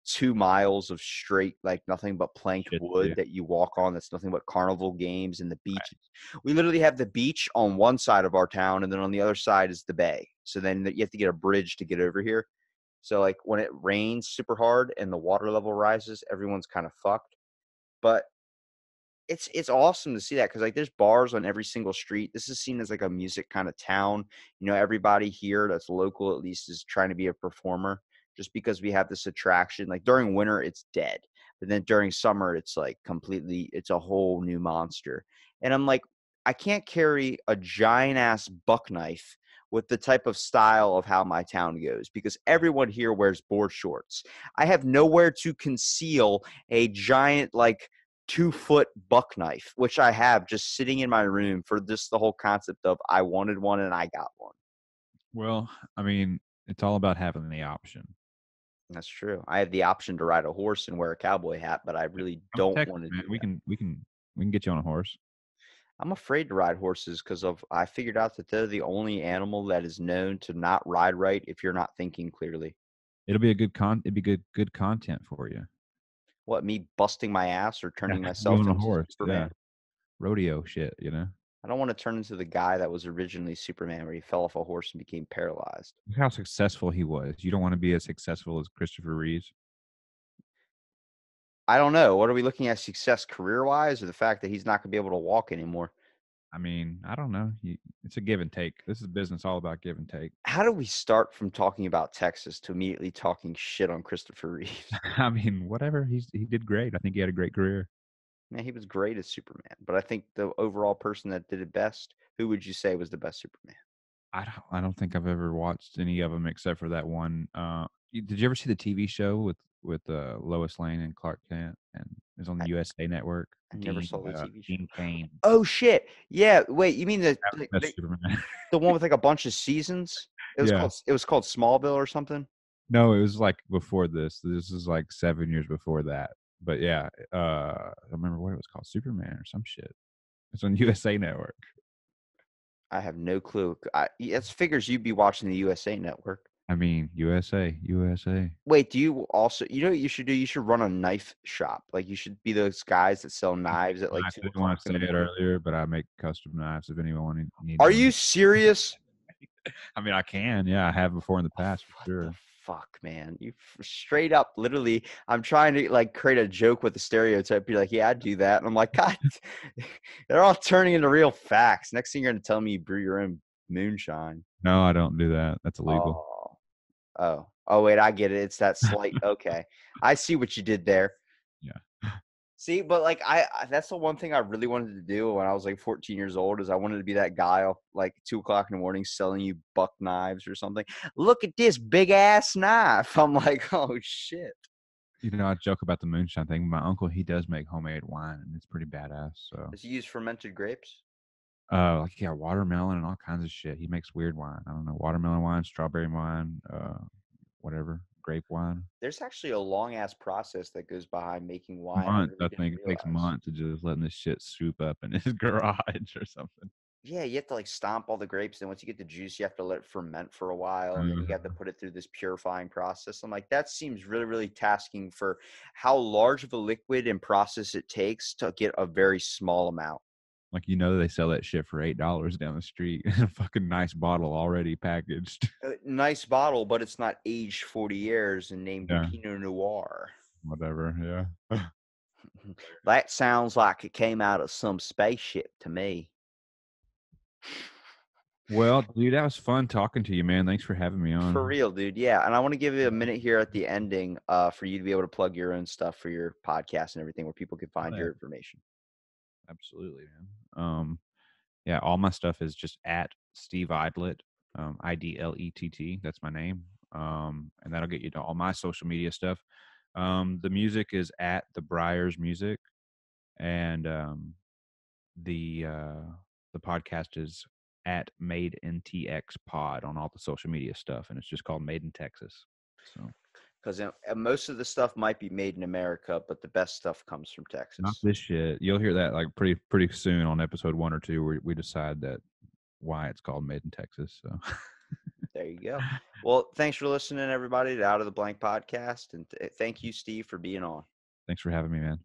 2 miles of straight, like nothing but planked wood that you walk on. That's nothing but carnival games and the beach. Right. We literally have the beach on one side of our town, and then on the other side is the bay. So then you have to get a bridge to get over here. So like when it rains super hard and the water level rises, everyone's kind of fucked. But it's awesome to see that because like there's bars on every single street. This is seen as like a music kind of town. Everybody here that's local at least is trying to be a performer just because we have this attraction. Like during winter, it's dead. But then during summer, it's like it's a whole new monster. And I'm like, I can't carry a giant ass buck knife with the type of style of how my town goes because everyone here wears board shorts. I have nowhere to conceal a giant, like, 2-foot buck knife, which I have just sitting in my room for just the whole concept of I wanted one and I got one. Well, I mean, it's all about having the option. That's true. I have the option to ride a horse and wear a cowboy hat, but I really don't want to do that. We can get you on a horse. I'm afraid to ride horses because I figured out that they're the only animal that is known to not ride right if you're not thinking clearly. It'd be good content for you. What, me busting my ass or turning myself into Superman? Yeah. Rodeo shit, I don't want to turn into the guy that was originally Superman where he fell off a horse and became paralyzed. Look how successful he was. You don't want to be as successful as Christopher Reeves? I don't know. What are we looking at, success career-wise or the fact that he's not going to be able to walk anymore? I mean, I don't know. It's a give and take. This is business all about give and take. How do we start from talking about Texas to immediately talking shit on Christopher Reeves? I mean, whatever. He did great. I think he had a great career. Man, he was great as Superman. But I think the overall person that did it best, who would you say was the best Superman? I don't think I've ever watched any of them except for that one. Did you ever see the TV show with Lois Lane and Clark Kent, and it was on the USA Network? I never saw the TV show. Dean Cain. Oh shit! Yeah, wait, you mean the one with like a bunch of seasons? It was called Smallville or something. No, it was like before this. This is like 7 years before that. But yeah, I remember what it was called, Superman or some shit. It's on USA Network. I have no clue. It figures you'd be watching the USA Network. I mean, USA. Wait, do you also? You know what you should do? You should run a knife shop. Like you should be those guys that sell knives at like. I didn't want to say it earlier, but I make custom knives. If anyone needs. Are you serious? I mean, I can. Yeah, I have before in the past for sure. The fuck, man! You straight up, literally. I'm trying to like create a joke with the stereotype. Be like, yeah, I'd do that, and I'm like, God, they're all turning into real facts. Next thing you're gonna tell me you brew your own moonshine. No, I don't do that. That's illegal. Oh, wait, I get it. It's that slight. Okay. I see what you did there. Yeah. See, but like that's the one thing I really wanted to do when I was like 14 years old is I wanted to be that guy like 2 o'clock in the morning selling you buck knives or something. Look at this big ass knife. I'm like, oh shit. You know, I joke about the moonshine thing. My uncle, he does make homemade wine, and it's pretty badass. So, Does he use fermented grapes? like yeah, watermelon and all kinds of shit. He makes weird wine. I don't know, watermelon wine, strawberry wine, whatever, grape wine. There's actually a long ass process that goes behind making wine. I Months, really I didn't think it takes realize. months of just letting this shit soup up in his garage or something. Yeah, you have to like stomp all the grapes. Then once you get the juice, you have to let it ferment for a while, and then you got to Mhm. put it through this purifying process. I'm like, that seems really, really tasking for how large of a liquid and process it takes to get a very small amount. Like, you know, they sell that shit for $8 down the street in a fucking nice bottle already packaged. Nice bottle, but it's not aged 40 years and named Yeah, Pinot Noir. whatever. Yeah. That sounds like it came out of some spaceship to me. Well, dude, that was fun talking to you, man. Thanks for having me For on. real, dude. Yeah. And I want to give you a minute here at the ending for you to be able to plug your own stuff for your podcast and everything where people can find Yeah, your information. absolutely, man. Yeah, all my stuff is just at Steve Idlett, Idlett. That's my name. And that'll get you to all my social media stuff. The music is at the Briars Music, and the uh, the podcast is at Made in TX Pod on all the social media stuff, and it's just called Made in Texas. So Because most of the stuff might be made in America, but the best stuff comes from not Texas. this shit. You'll hear that like pretty soon on episode 1 or 2, where we decide that why it's called Made in Texas. So There you go. Well, thanks for listening, everybody, to Out of the Blank podcast. And thank you, Steve, for being on. thanks for having me, man.